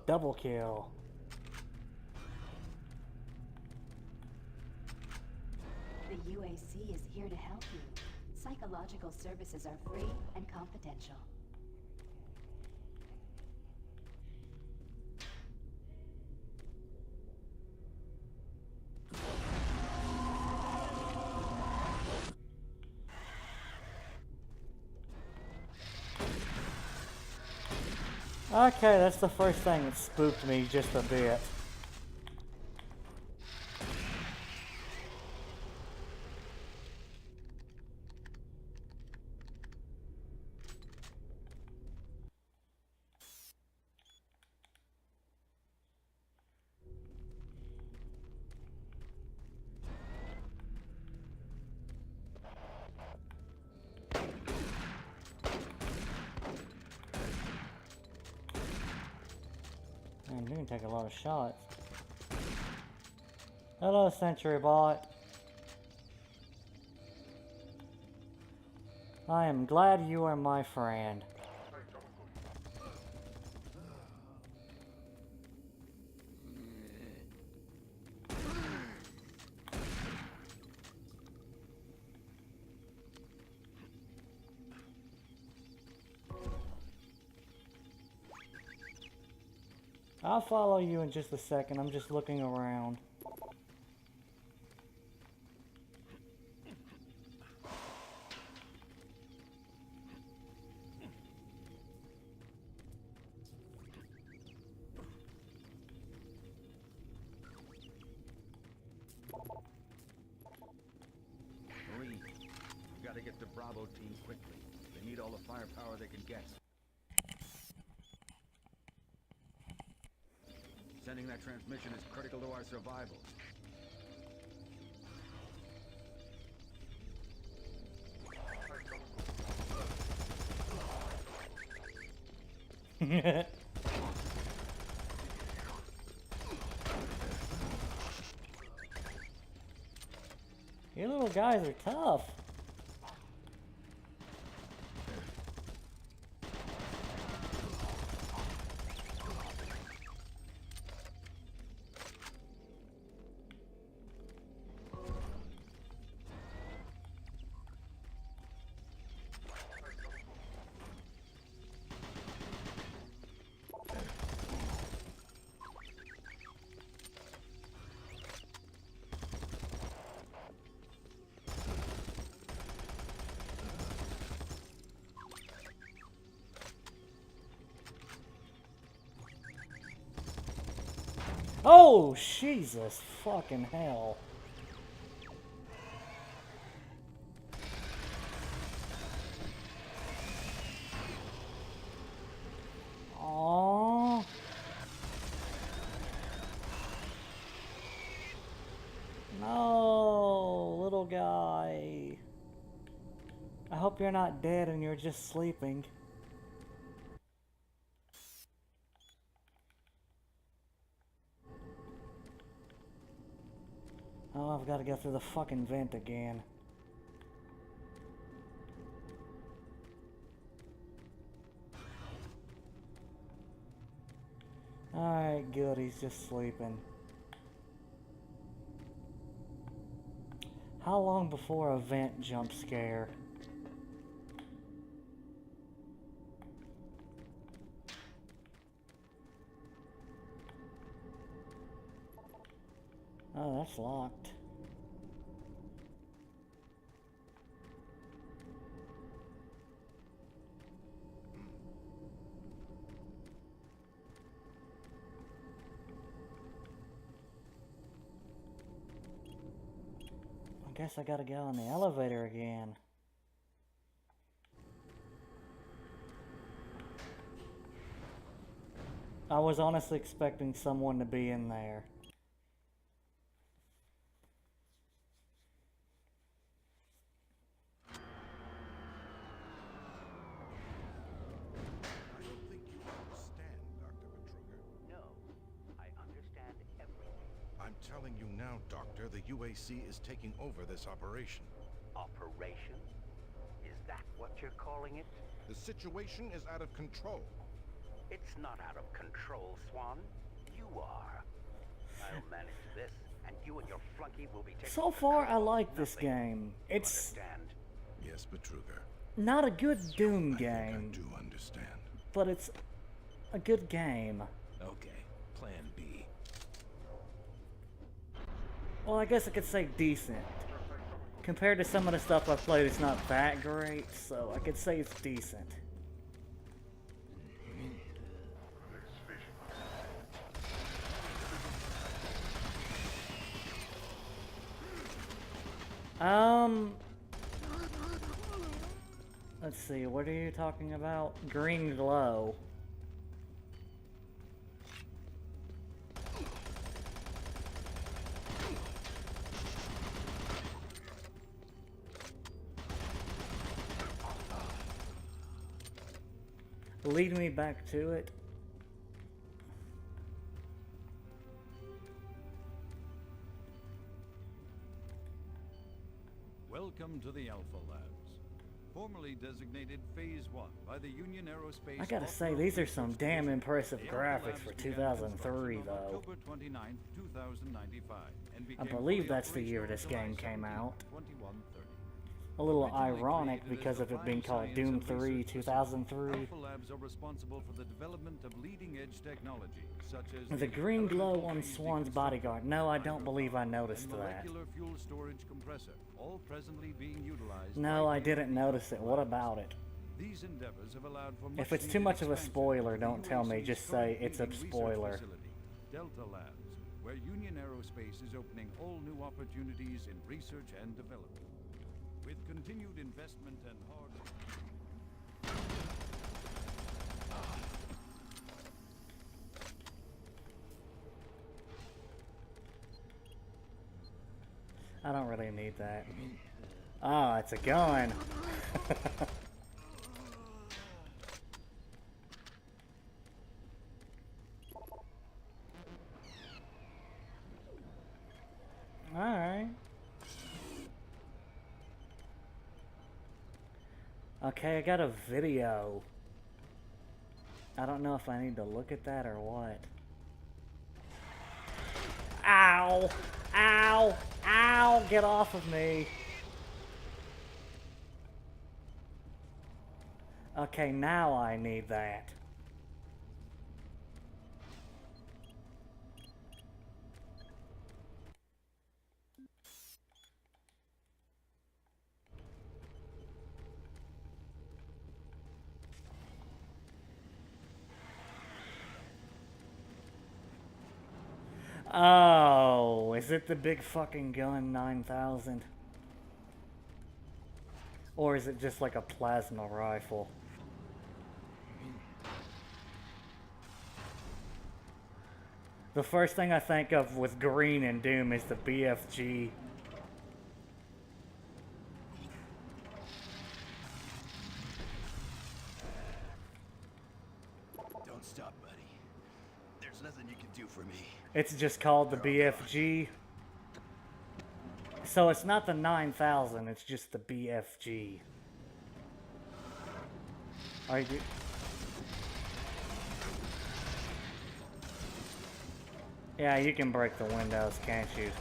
Double kill. The UAC is here to help you. Psychological services are free and confidential. Okay, that's the first thing that spooked me just a bit. Man, you can take a lot of shots. Hello, Sentry Bot. I am glad you are my friend. I'll follow you in just a second. I'm just looking around. Marine, we gotta get the Bravo team quickly. They need all the firepower they can get. Sending that transmission is critical to our survival. You little guys are tough. Oh, Jesus fucking hell. little guy. I hope you're not dead and you're just sleeping. Oh, I've got to go through the fucking vent again. Alright, good, he's just sleeping. How long before a vent jump scare? Oh, that's locked. I guess I gotta go on the elevator again. I was honestly expecting someone to be in there. I don't think you understand, Dr. Betruger. No, I understand everything. I'm telling you now, Doctor, the UAC is taking over this operation. Operation? Is that what you're calling it? The situation is out of control. It's not out of control, Swan. You are. I'll manage this, and you and your flunky will be taking So far, I control of like this nothing. game. You It's understand? Yes, Betruger. not a good Doom I think game, I do understand. but it's a good game. Okay, plan B. Well, I guess I could say decent. Compared to some of the stuff I've played, it's not that great, so I could say it's decent. Let's see, what are you talking about? Green glow. Lead me back to it. Welcome to the Alpha Labs. Formerly designated Phase 1 by the Union Aerospace... I gotta say, these are some damn impressive graphics for 2003, though. October 29, 2095, and I became believe fully that's the year operational this July game came 17, out. 2130. A little Originally ironic created because as of a it being prime called science Doom and 3 research facility, 2003. Alpha Labs are responsible for the development of leading-edge technology, such as The green glow on phase Swan's decompression, bodyguard. No, I don't believe I noticed and that. molecular fuel storage compressor, all presently being utilized. No, right I here didn't at the notice it. What about it? These endeavors have allowed for If it's too much-needed much of a expansion spoiler, of the don't tell me. UAC's Just say current it's a leading research spoiler. facility, Delta Labs, where Union Aerospace is opening all new opportunities in research and development. With continued investment and hard work. I don't really need that. Oh, it's a gun. Alright. Okay, I got a video. I don't know if I need to look at that or what. Ow! Ow! Ow! Get off of me! Okay, now I need that. Oh, is it the big fucking gun 9000? Or is it just like a plasma rifle? The first thing I think of with green and Doom is the BFG. Stop, buddy. There's nothing you can do for me. It's just called the BFG. So it's not the 9000, it's just the BFG. Are you... Yeah, you can break the windows, can't you?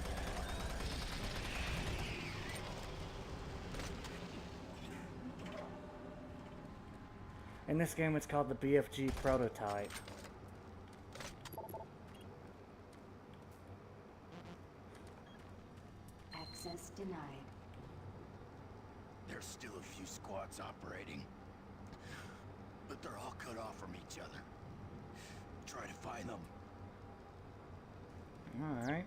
In this game, it's called the BFG prototype. Access denied. There's still a few squads operating, but they're all cut off from each other. Try to find them. Alright.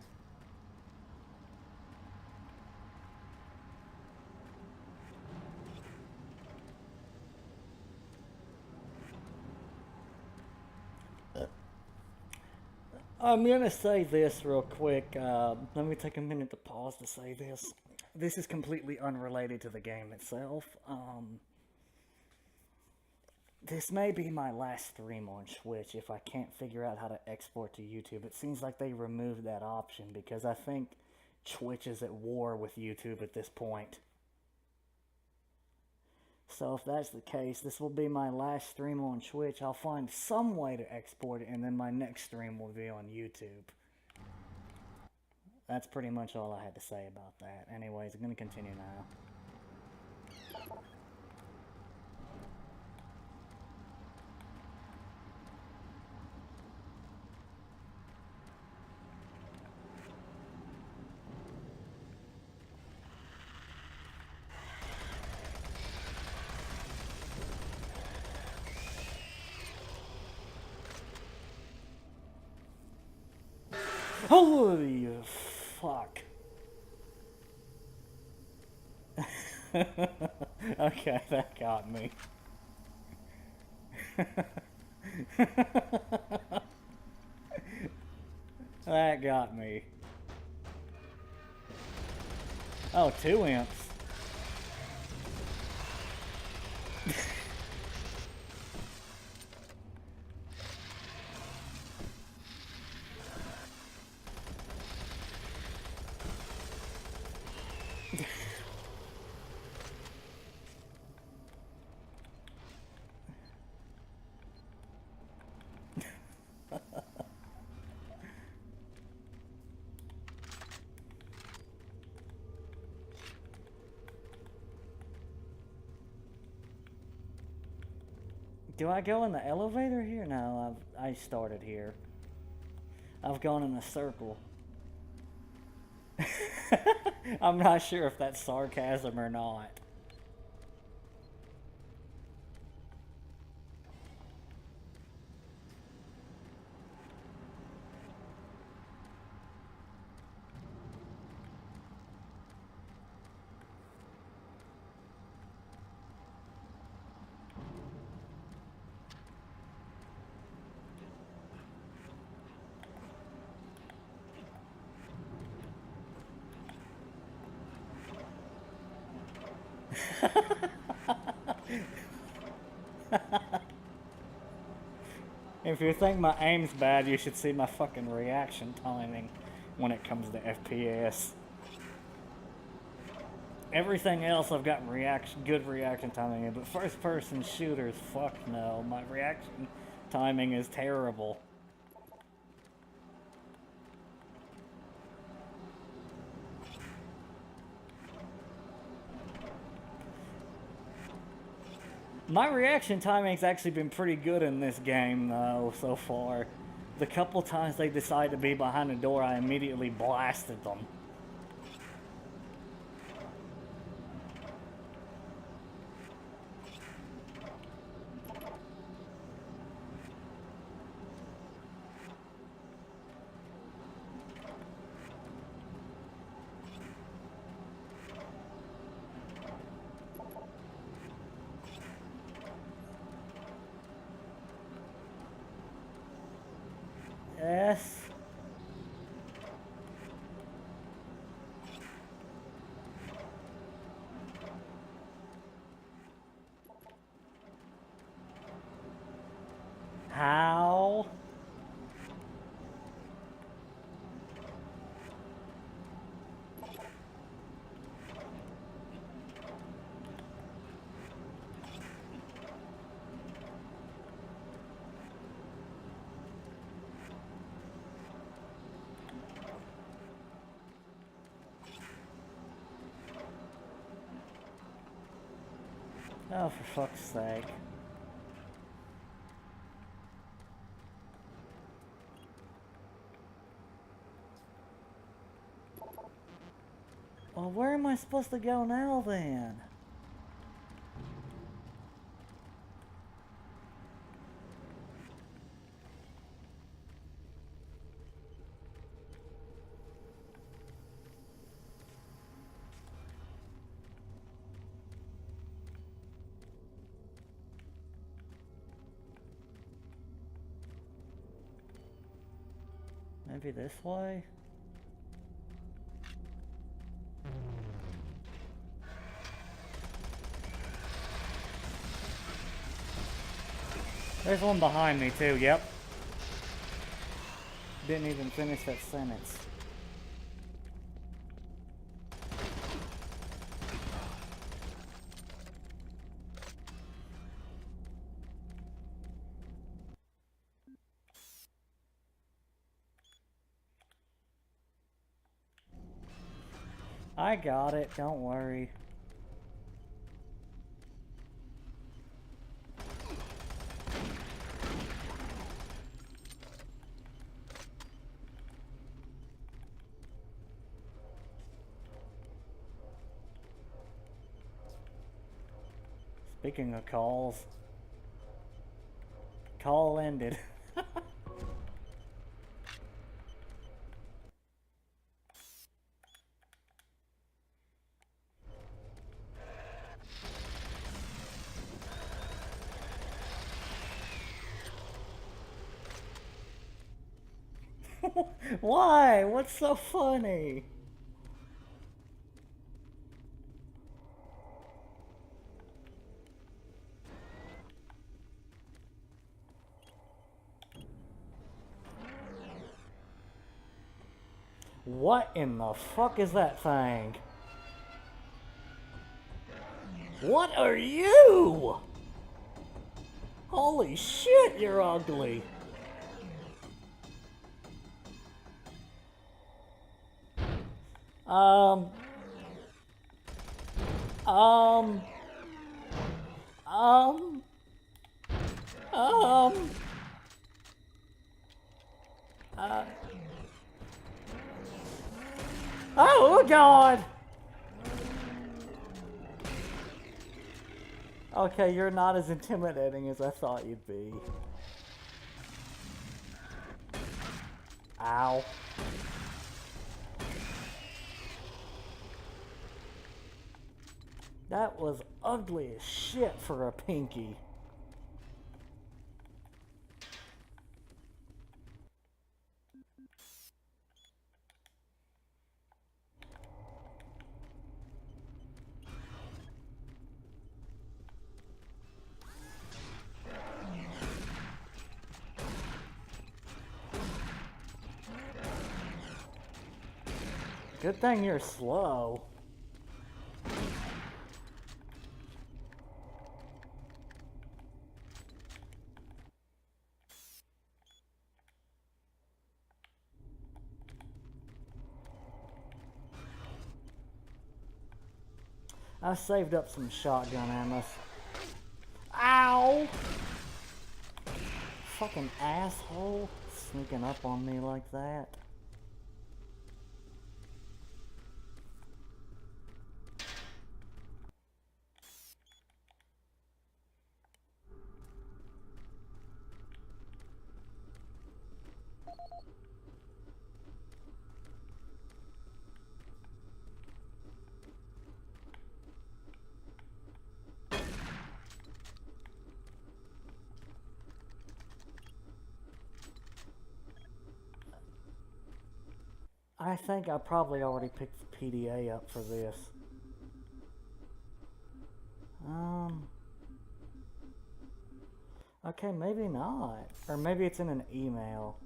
I'm gonna say this real quick. Let me take a minute to pause to say this. This is completely unrelated to the game itself. This may be my last stream on Twitch if I can't figure out how to export to YouTube. It seems like they removed that option because I think Twitch is at war with YouTube at this point. So if that's the case, this will be my last stream on Twitch. I'll find some way to export it, and then my next stream will be on YouTube. That's pretty much all I had to say about that. Anyways, I'm going to continue now. Holy fuck. Okay, that got me. That got me. Oh, 2 imps. Do I go in the elevator here? No, I started here. I've gone in a circle. I'm not sure if that's sarcasm or not. If you think my aim's bad, you should see my fucking reaction timing when it comes to FPS. Everything else I've got good reaction timing in, but first person shooters, fuck no. My reaction timing is terrible. My reaction timing's actually been pretty good in this game, though, so far. The couple times they decide to be behind the door, I immediately blasted them. Yes. How? Oh, for fuck's sake. Well, where am I supposed to go now then? Maybe this way? There's one behind me too, yep. Didn't even finish that sentence. I got it, don't worry. Speaking of calls, call ended. Why? What's so funny? What in the fuck is that thing? What are you? Holy shit, you're ugly. Um, oh God! Okay, you're not as intimidating as I thought you'd be. Ow. That was ugly as shit for a pinky. Good thing you're slow. I saved up some shotgun ammo. Ow! Fucking asshole. Sneaking up on me like that. I think I probably already picked the PDA up for this. Okay, maybe not. Or maybe it's in an email.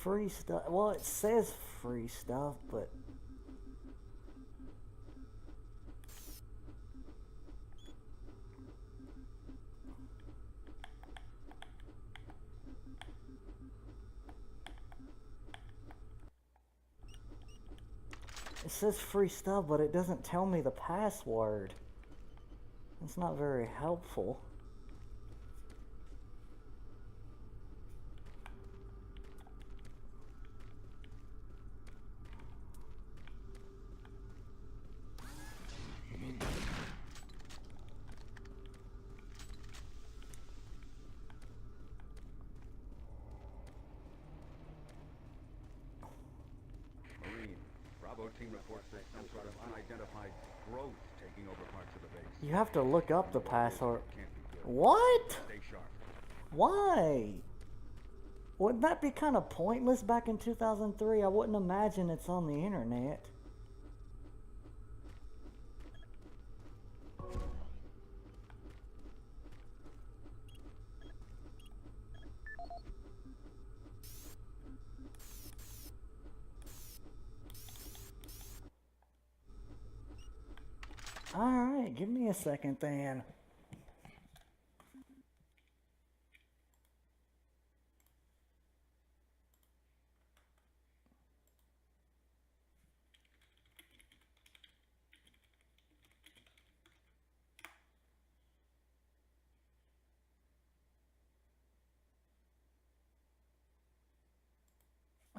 Free stuff. Well, it says free stuff, but says free stuff, but it doesn't tell me the password. It's not very helpful. Marine, Bravo team reports there's some sort of unidentified growth taking over parts of the base. You have to look up the password. Can't be good. What? Stay sharp. Why? Wouldn't that be kind of pointless back in 2003? I wouldn't imagine it's on the internet. Alright, give me a second then.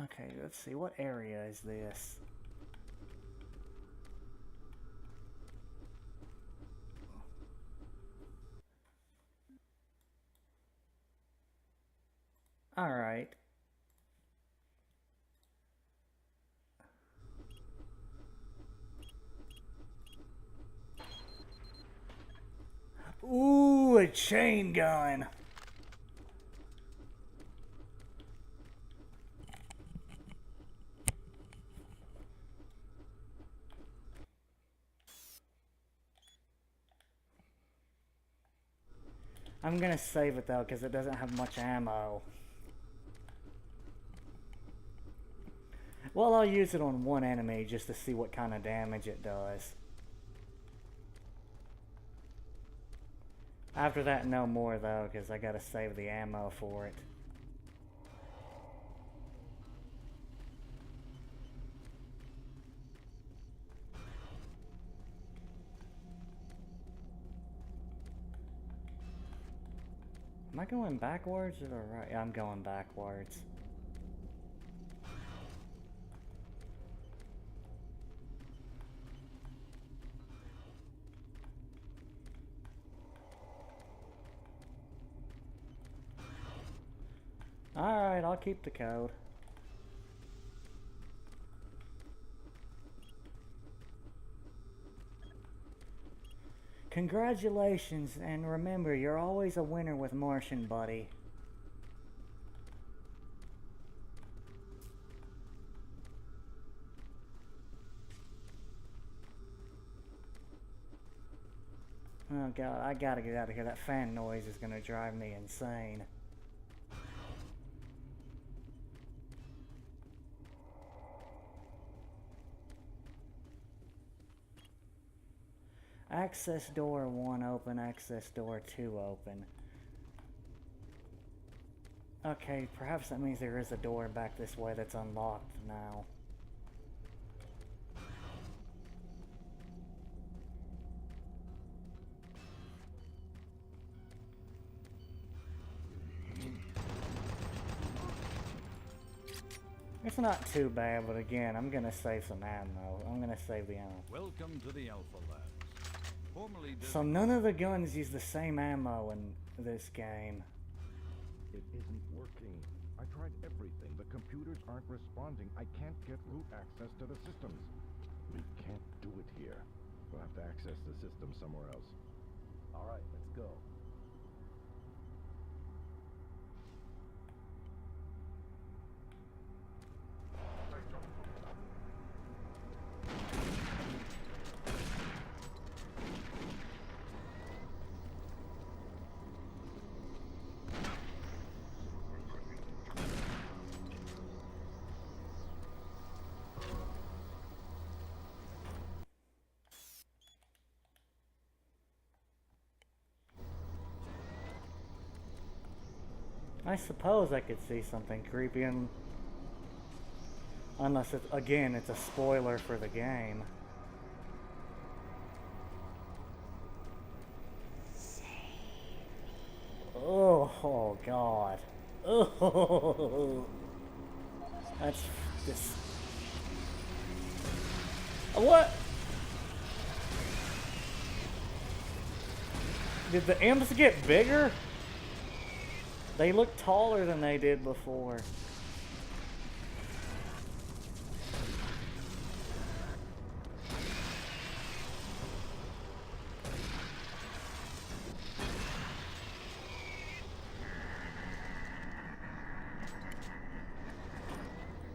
Okay, let's see, what area is this? Alright. Ooh, a chain gun. I'm gonna save it though, because it doesn't have much ammo. Well, I'll use it on one enemy just to see what kind of damage it does. After that, no more though, because I gotta save the ammo for it. Am I going backwards or right? Yeah, I'm going backwards. Alright, I'll keep the code. Congratulations, and remember, you're always a winner with Martian, buddy. Oh god, I gotta get out of here. That fan noise is gonna drive me insane. Access door 1 open, access door 2 open. Okay, perhaps that means there is a door back this way that's unlocked now. It's not too bad, but again, I'm gonna save some ammo. I'm gonna save the ammo. Welcome to the Alpha Labs. Formerly So none of the guns use the same ammo in this game. It isn't working. I tried everything. The computers aren't responding. I can't get root access to the systems. We can't do it here. We'll have to access the system somewhere else. All right, let's go. I suppose I could see something creepy in... Unless, again, it's a spoiler for the game. Oh God. Oh, that's this. What? Did the imps get bigger? They look taller than they did before.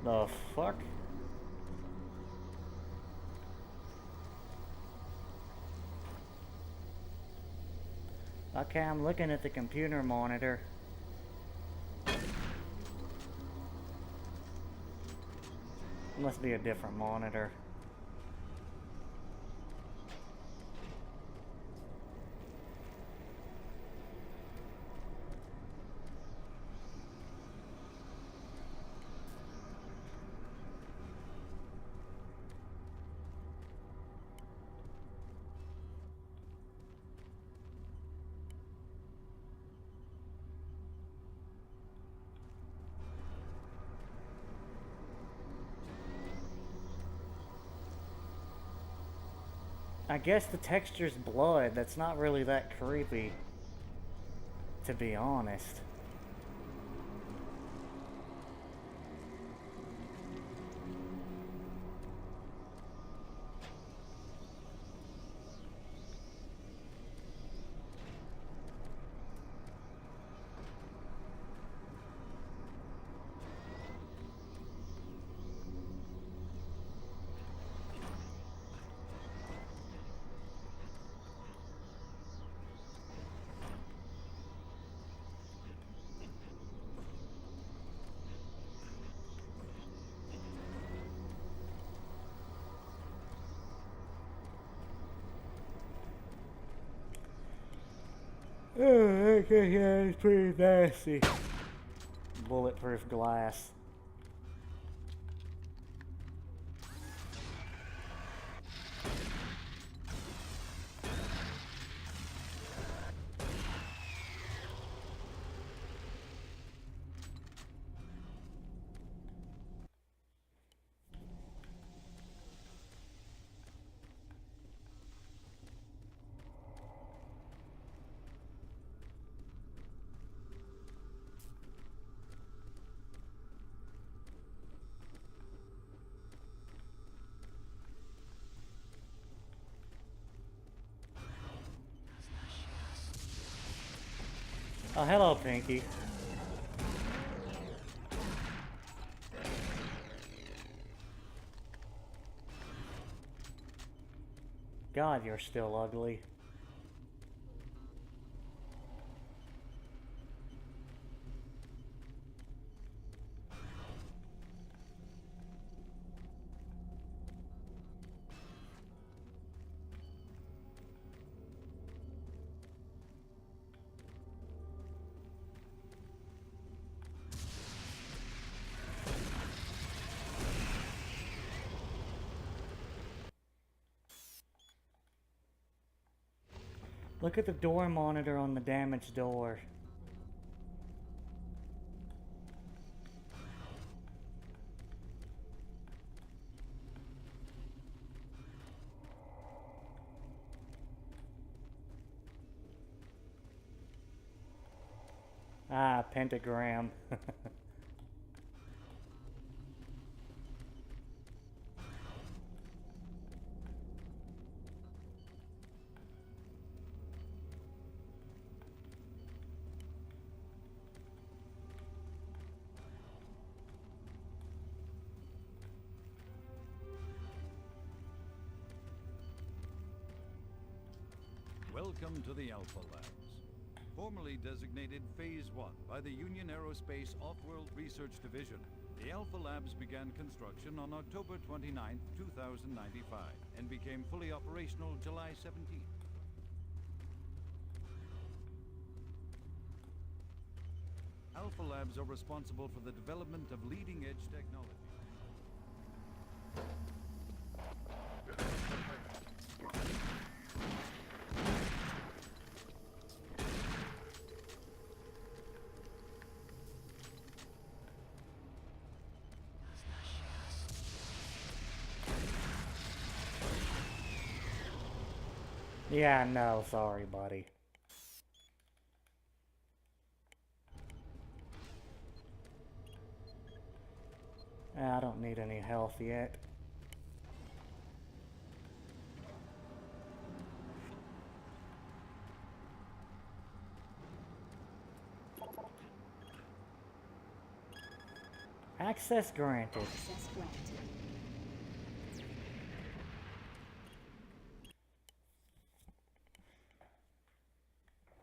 The fuck? Okay, I'm looking at the computer monitor. Must be a different monitor. I guess the texture's blood. That's not really that creepy, to be honest. Oh, okay, yeah, it's pretty nasty. Bulletproof glass. Oh, hello, Pinky. God, you're still ugly. Look at the door monitor on the damaged door. Ah, pentagram. Welcome to the Alpha Labs. Formerly designated Phase 1 by the Union Aerospace Off-World Research Division, the Alpha Labs began construction on October 29, 2095, and became fully operational July 17. Alpha Labs are responsible for the development of leading-edge technology. Yeah, no, sorry, buddy. I don't need any health yet. Access granted. Access granted.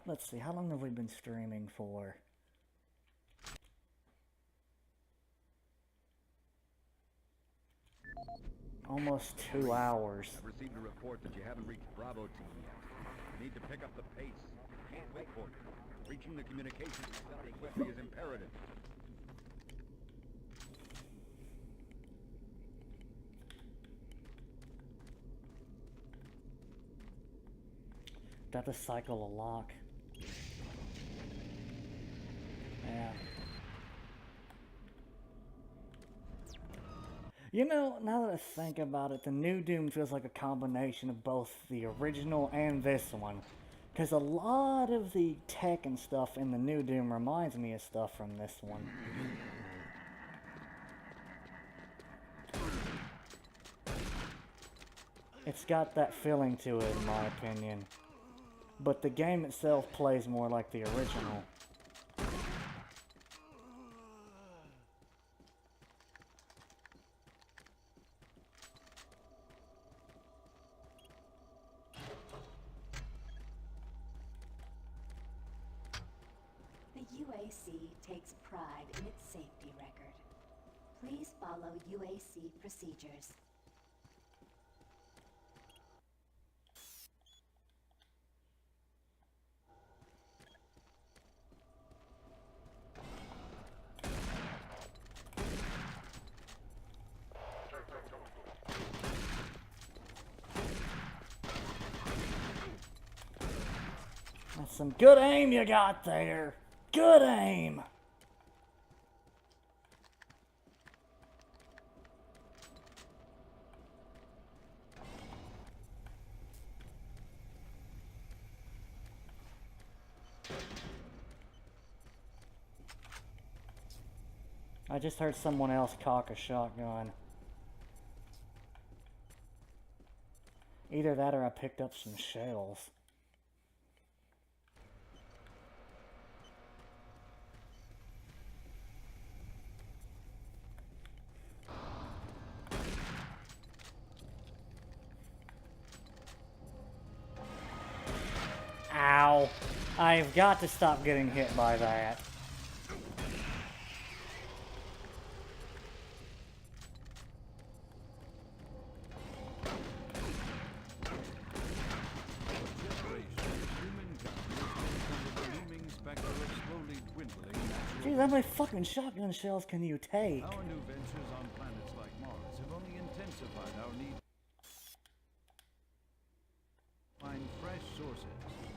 Let's see, how long have we been streaming for? Almost 2 hours. I've received a report that you haven't reached Bravo team yet. You need to pick up the pace. Can't wait for you. Reaching the communications facility quickly is imperative. Got to cycle a lock. Yeah. You know, now that I think about it, the new Doom feels like a combination of both the original and this one. Because a lot of the tech and stuff in the new Doom reminds me of stuff from this one. It's got that feeling to it, in my opinion. But the game itself plays more like the original. The UAC takes pride in its safety record. Please follow UAC procedures. That's some good aim you got there. Good aim. I just heard someone else cock a shotgun. Either that or I picked up some shells. Ow. I've got to stop getting hit by that. Geez, how many fucking shotgun shells can you take? Our new ventures on planets like Mars have only intensified our need to find fresh sources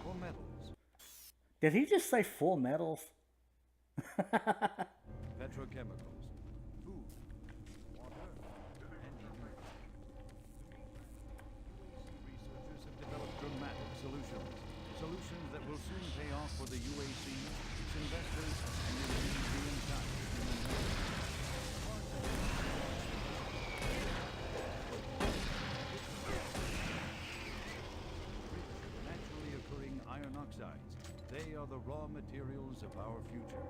for metals, Did he just say full metals? petrochemicals, food, water, and even researchers have developed dramatic solutions. Solutions that will soon pay off for the UAC, its investors, and indeed the entire human race. Naturally occurring iron oxides. They are the raw materials of our future.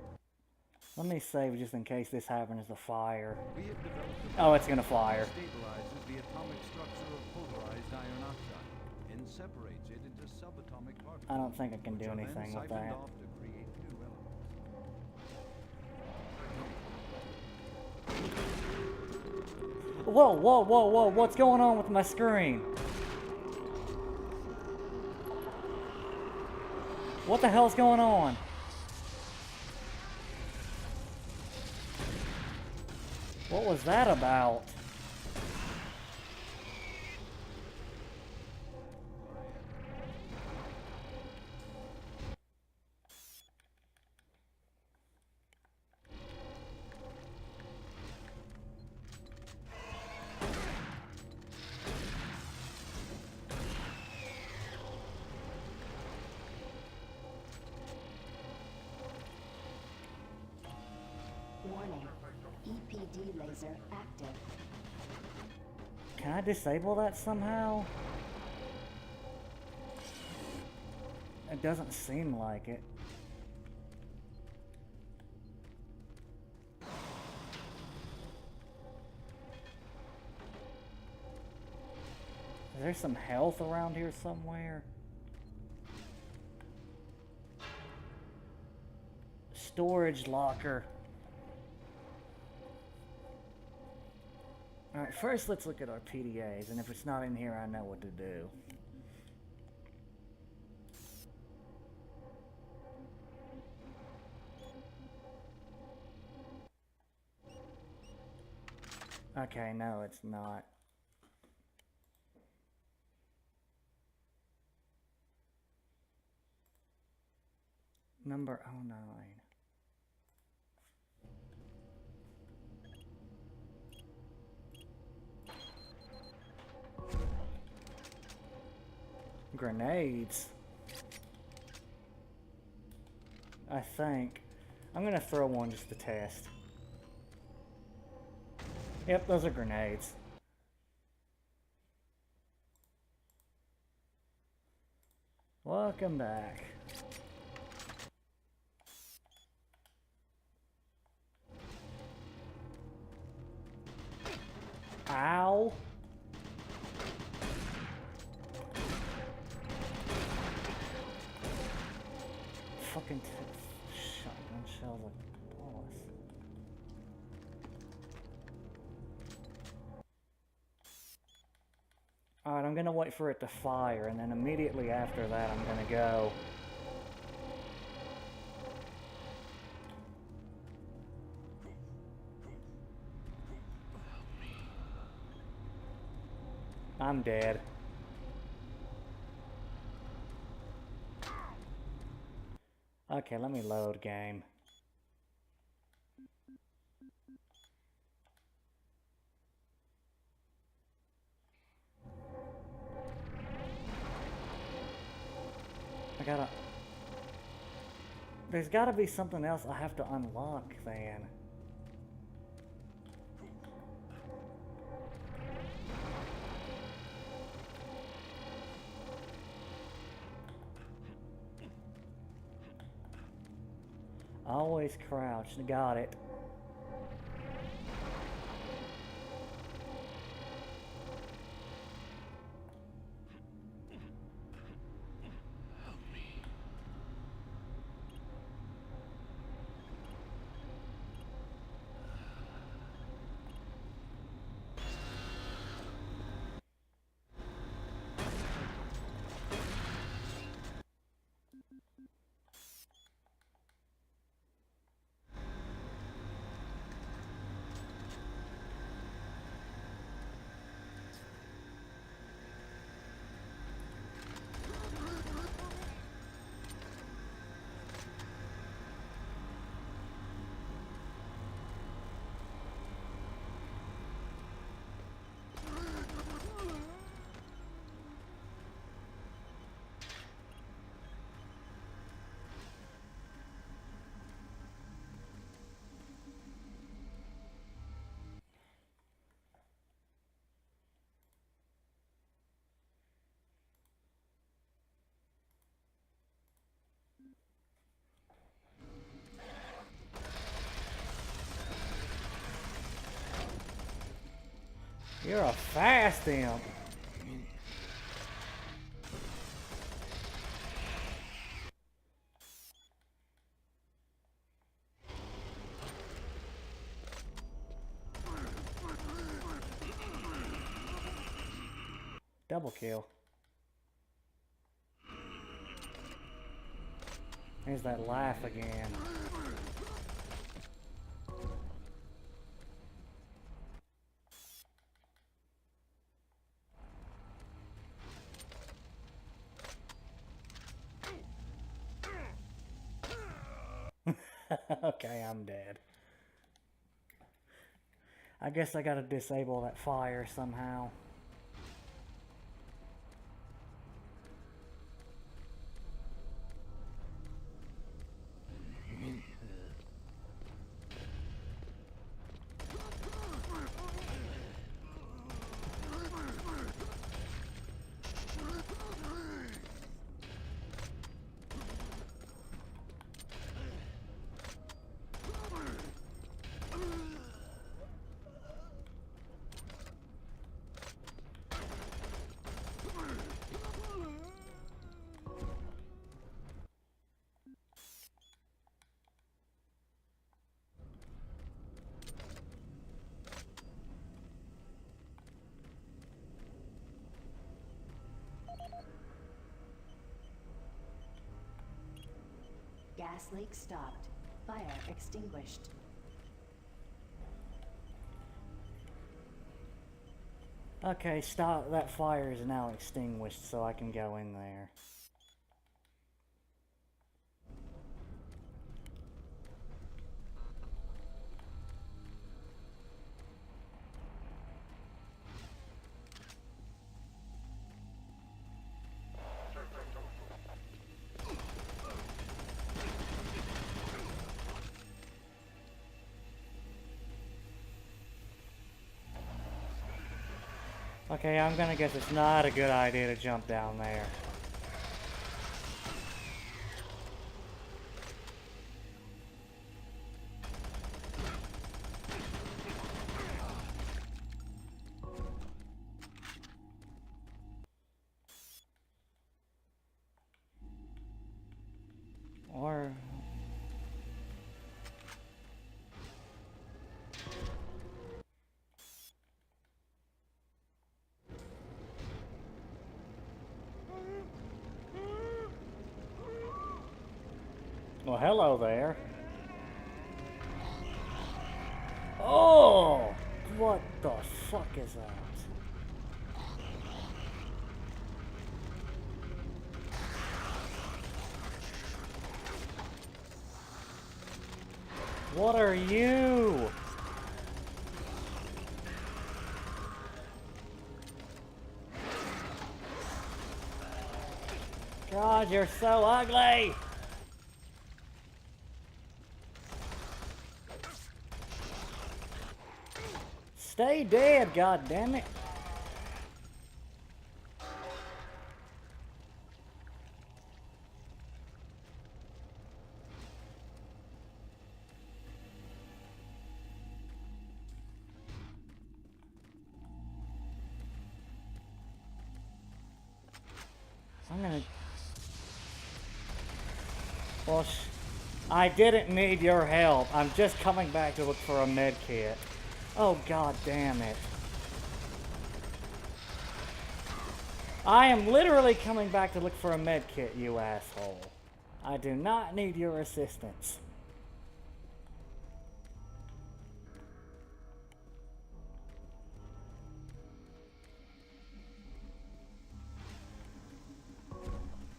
Let me save just in case this happens to fire. We have developed Oh, it's gonna fire. stabilizes the atomic structure of polarized iron oxide and separates it into subatomic particles. I don't think I can do which are then anything with siphoned that. off to create new elements. Whoa, whoa, whoa, whoa, what's going on with my screen? What the hell's going on? What was that about? Warning. EPD laser active. Can I disable that somehow? It doesn't seem like it. Is there some health around here somewhere? Storage locker. Alright, first let's look at our PDAs, and if it's not in here, I know what to do. Okay, no, it's not. Number 09. Grenades. I think. I'm gonna throw one just to test. Yep, those are grenades. Welcome back. Ow. Fucking shotgun shells are bullets. Alright, I'm gonna wait for it to fire, and then immediately after that I'm gonna go. I'm dead. Okay, let me load game. There's gotta be something else I have to unlock then. Always crouch. Got it. You're a fast imp. Double kill. There's that laugh again. Okay, I'm dead. I guess I gotta disable that fire somehow. Gas leak stopped. Fire extinguished. Okay, stop. That fire is now extinguished, so I can go in there. Okay, I'm gonna guess it's not a good idea to jump down there. Or... Well, hello there. Oh! What the fuck is that? What are you? God, you're so ugly! Stay dead, god damn it! I'm gonna... Well, I didn't need your help. I'm just coming back to look for a med kit. Oh, god damn it. I am literally coming back to look for a med kit, you asshole. I do not need your assistance.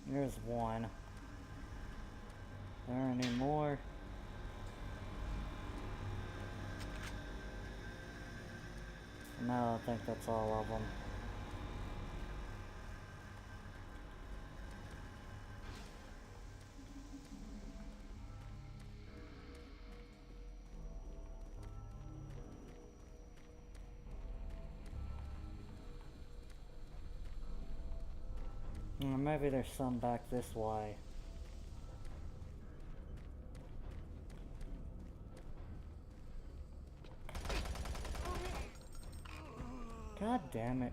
There's one. Are there any more? No, I think that's all of them. Maybe there's some back this way. God damn it.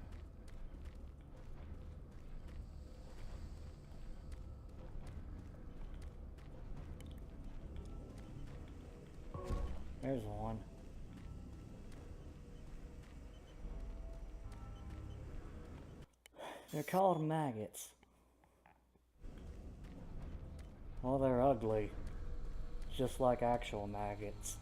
There's one. They're called maggots. Well, they're ugly. Just like actual maggots.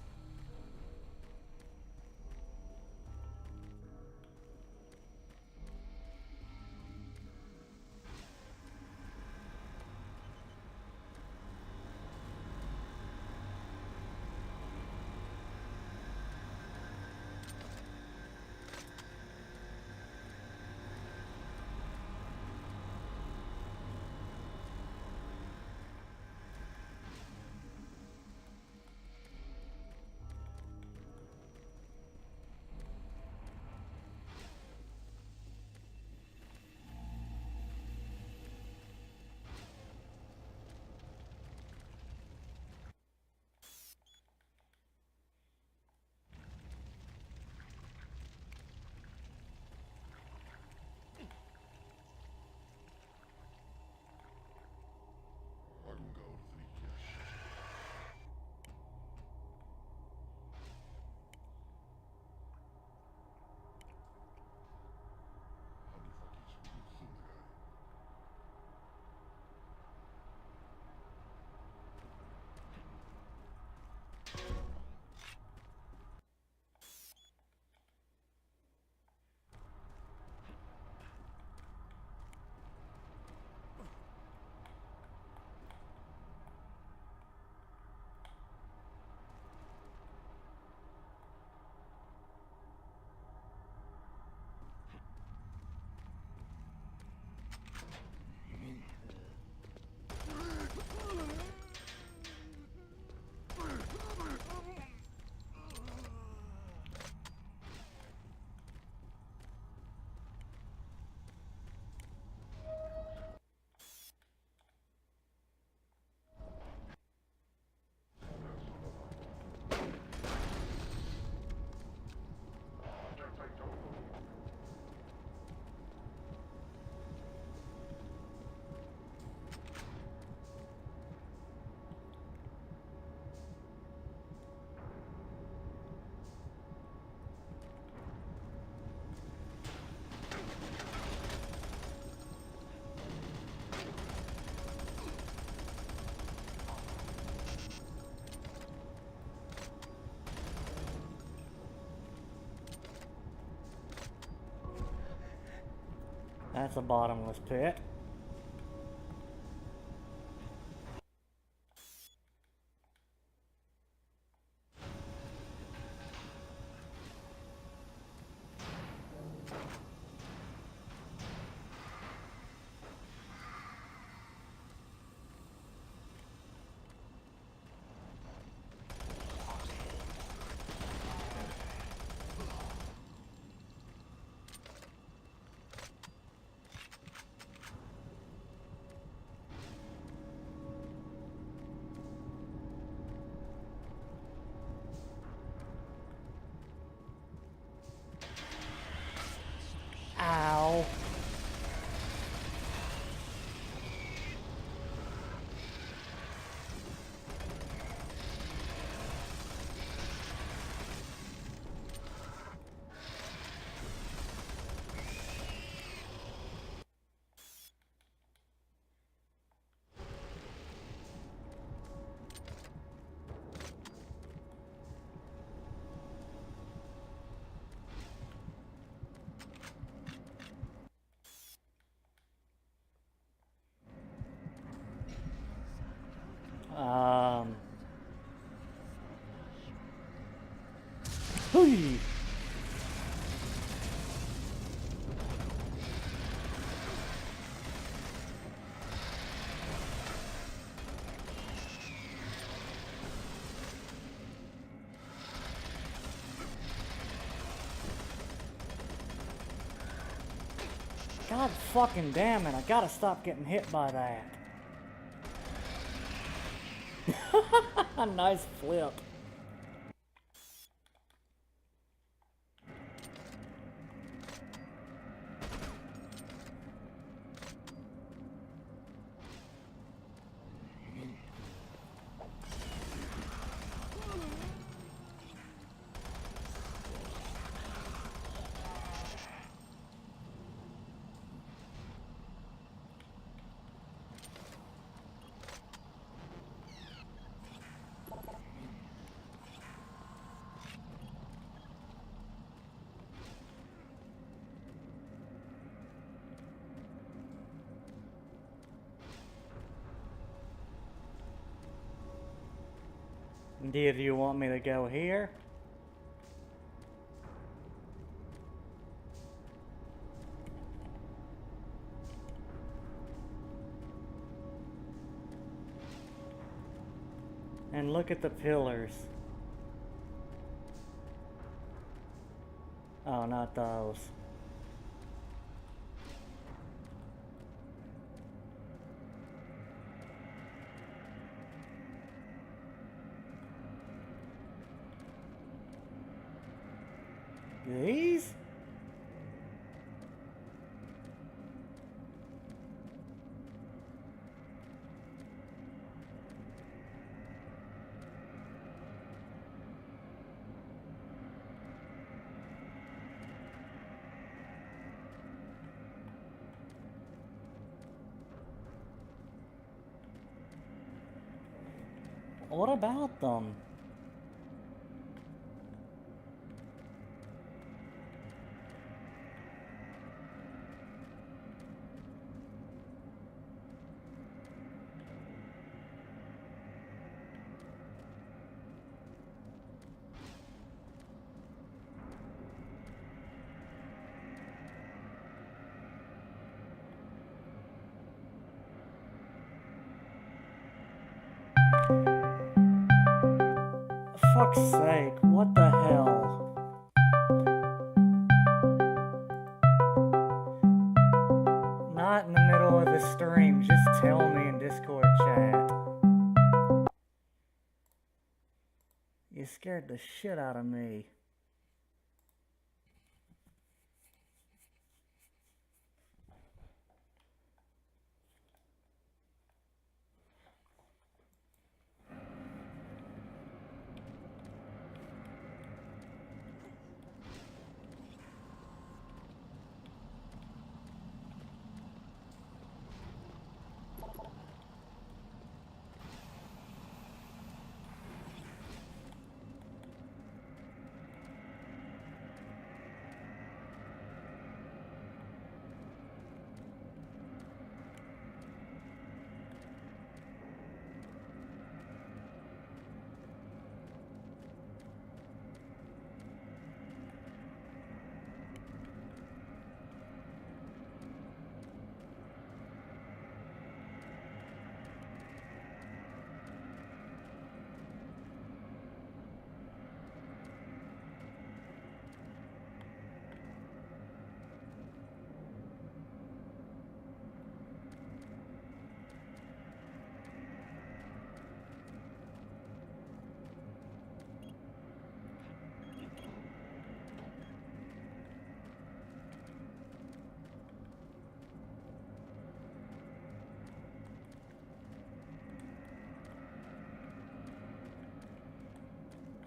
That's a bottomless pit. Ow. Hooey. God fucking damn it, I gotta stop getting hit by that. Nice flip. Do you want me to go here? And look at the pillars. Oh, not those. These? What about them? Fuck's sake, what the hell? Not in the middle of the stream, just tell me in Discord chat. You scared the shit out of me.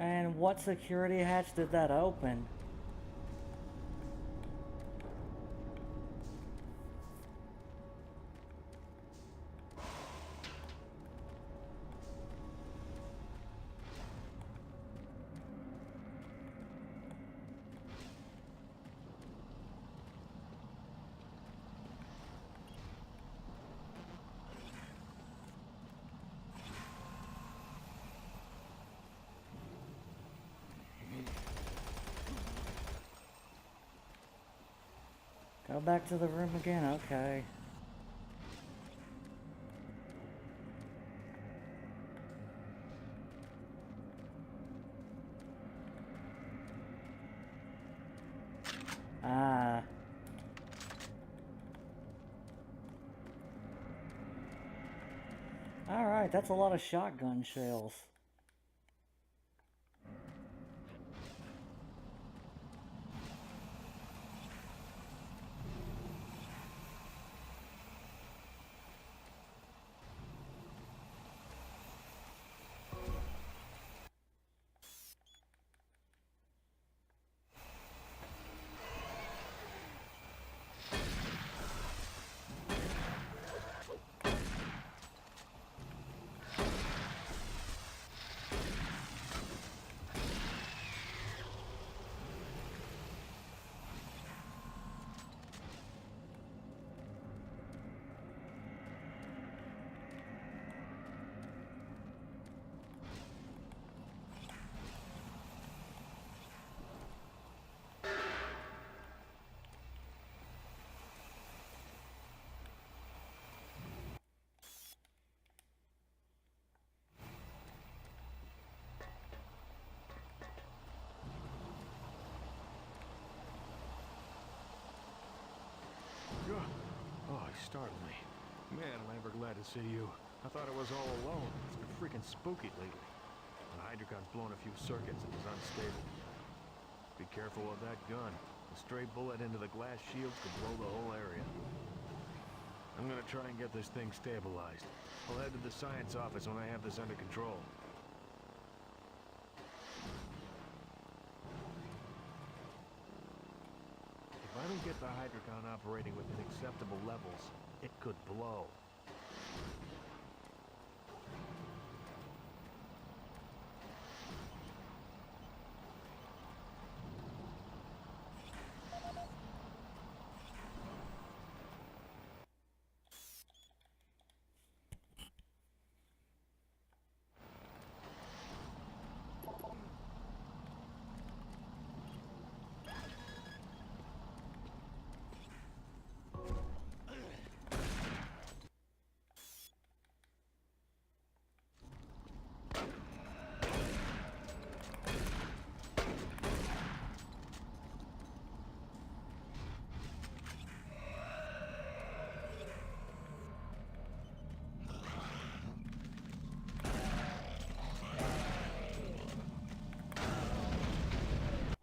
And what security hatch did that open? Go back to the room again, okay. Ah. Alright, that's a lot of shotgun shells. Oh, he startled me. Man, am I ever glad to see you. I thought I was all alone. It's been freaking spooky lately. The Hydrocon's blown a few circuits and is unstable. Be careful with that gun. A stray bullet into the glass shields could blow the whole area. I'm gonna try and get this thing stabilized. I'll head to the science office when I have this under control. If I don't get the Hydrocon operating within acceptable levels, it could blow.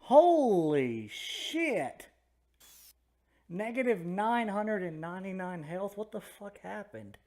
Holy shit! Negative 999 health? What the fuck happened?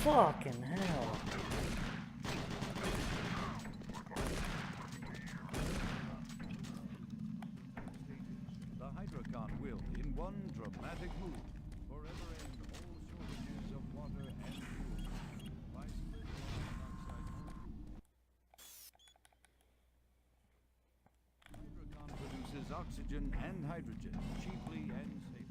Fucking hell. The Hydrocon will, in one dramatic move, forever end all shortages of water and fuel by splitting Hydrocon produces oxygen and hydrogen cheaply and safely.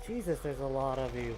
Jesus, there's a lot of you.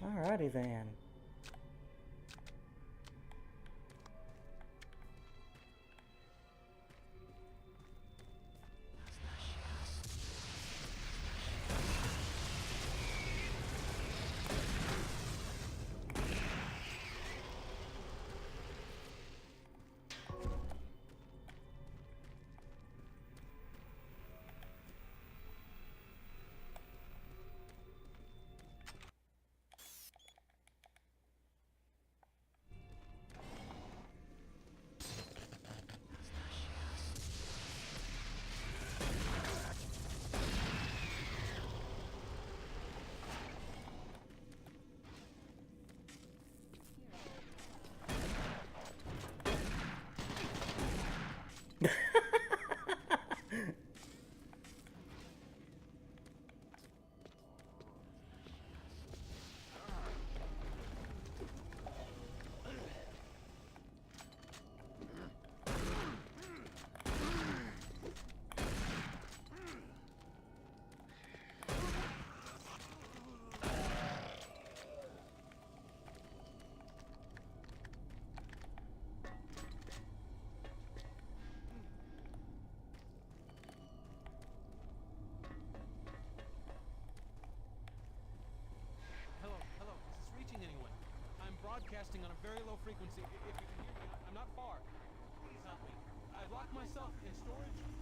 Alrighty then. Broadcasting on a very low frequency. If you can hear me, I'm not far. Please help me. I've locked myself in storage room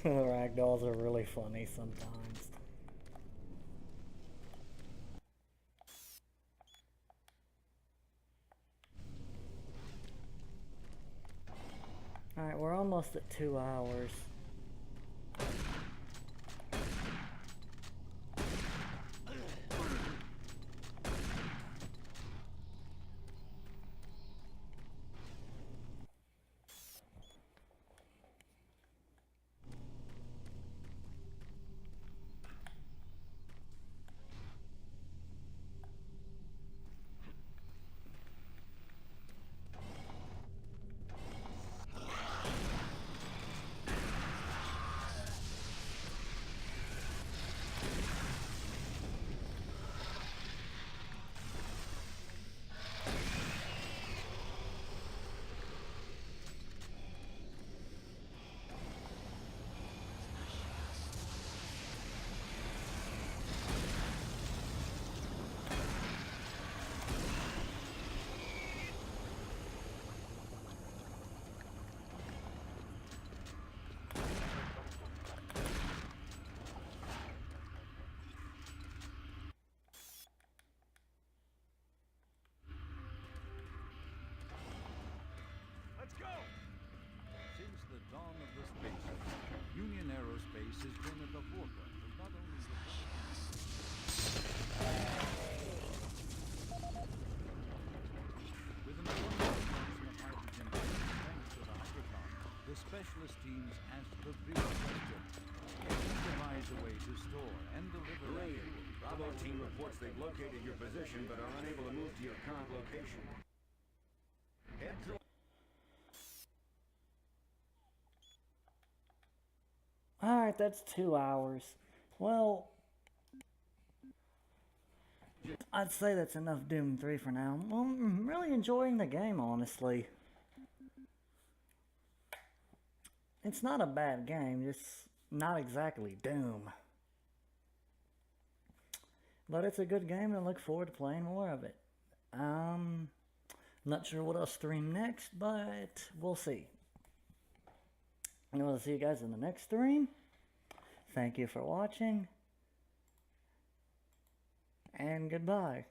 The ragdolls are really funny sometimes. Alright, we're almost at 2 hours. has been at the forefront of not only the with an abundant production of hydrogen thanks to the hydrocon, the specialist teams asked the big question: can we devise a way to store and deliver that fuel? Bravo team reports they've located your position but are unable to move to your current location. Head to... Alright, that's 2 hours. Well, I'd say that's enough Doom 3 for now. Well, I'm really enjoying the game, honestly. It's not a bad game, just not exactly Doom. But it's a good game and I look forward to playing more of it. Not sure what I'll stream next, but we'll see. And we'll see you guys in the next stream. Thank you for watching. And goodbye.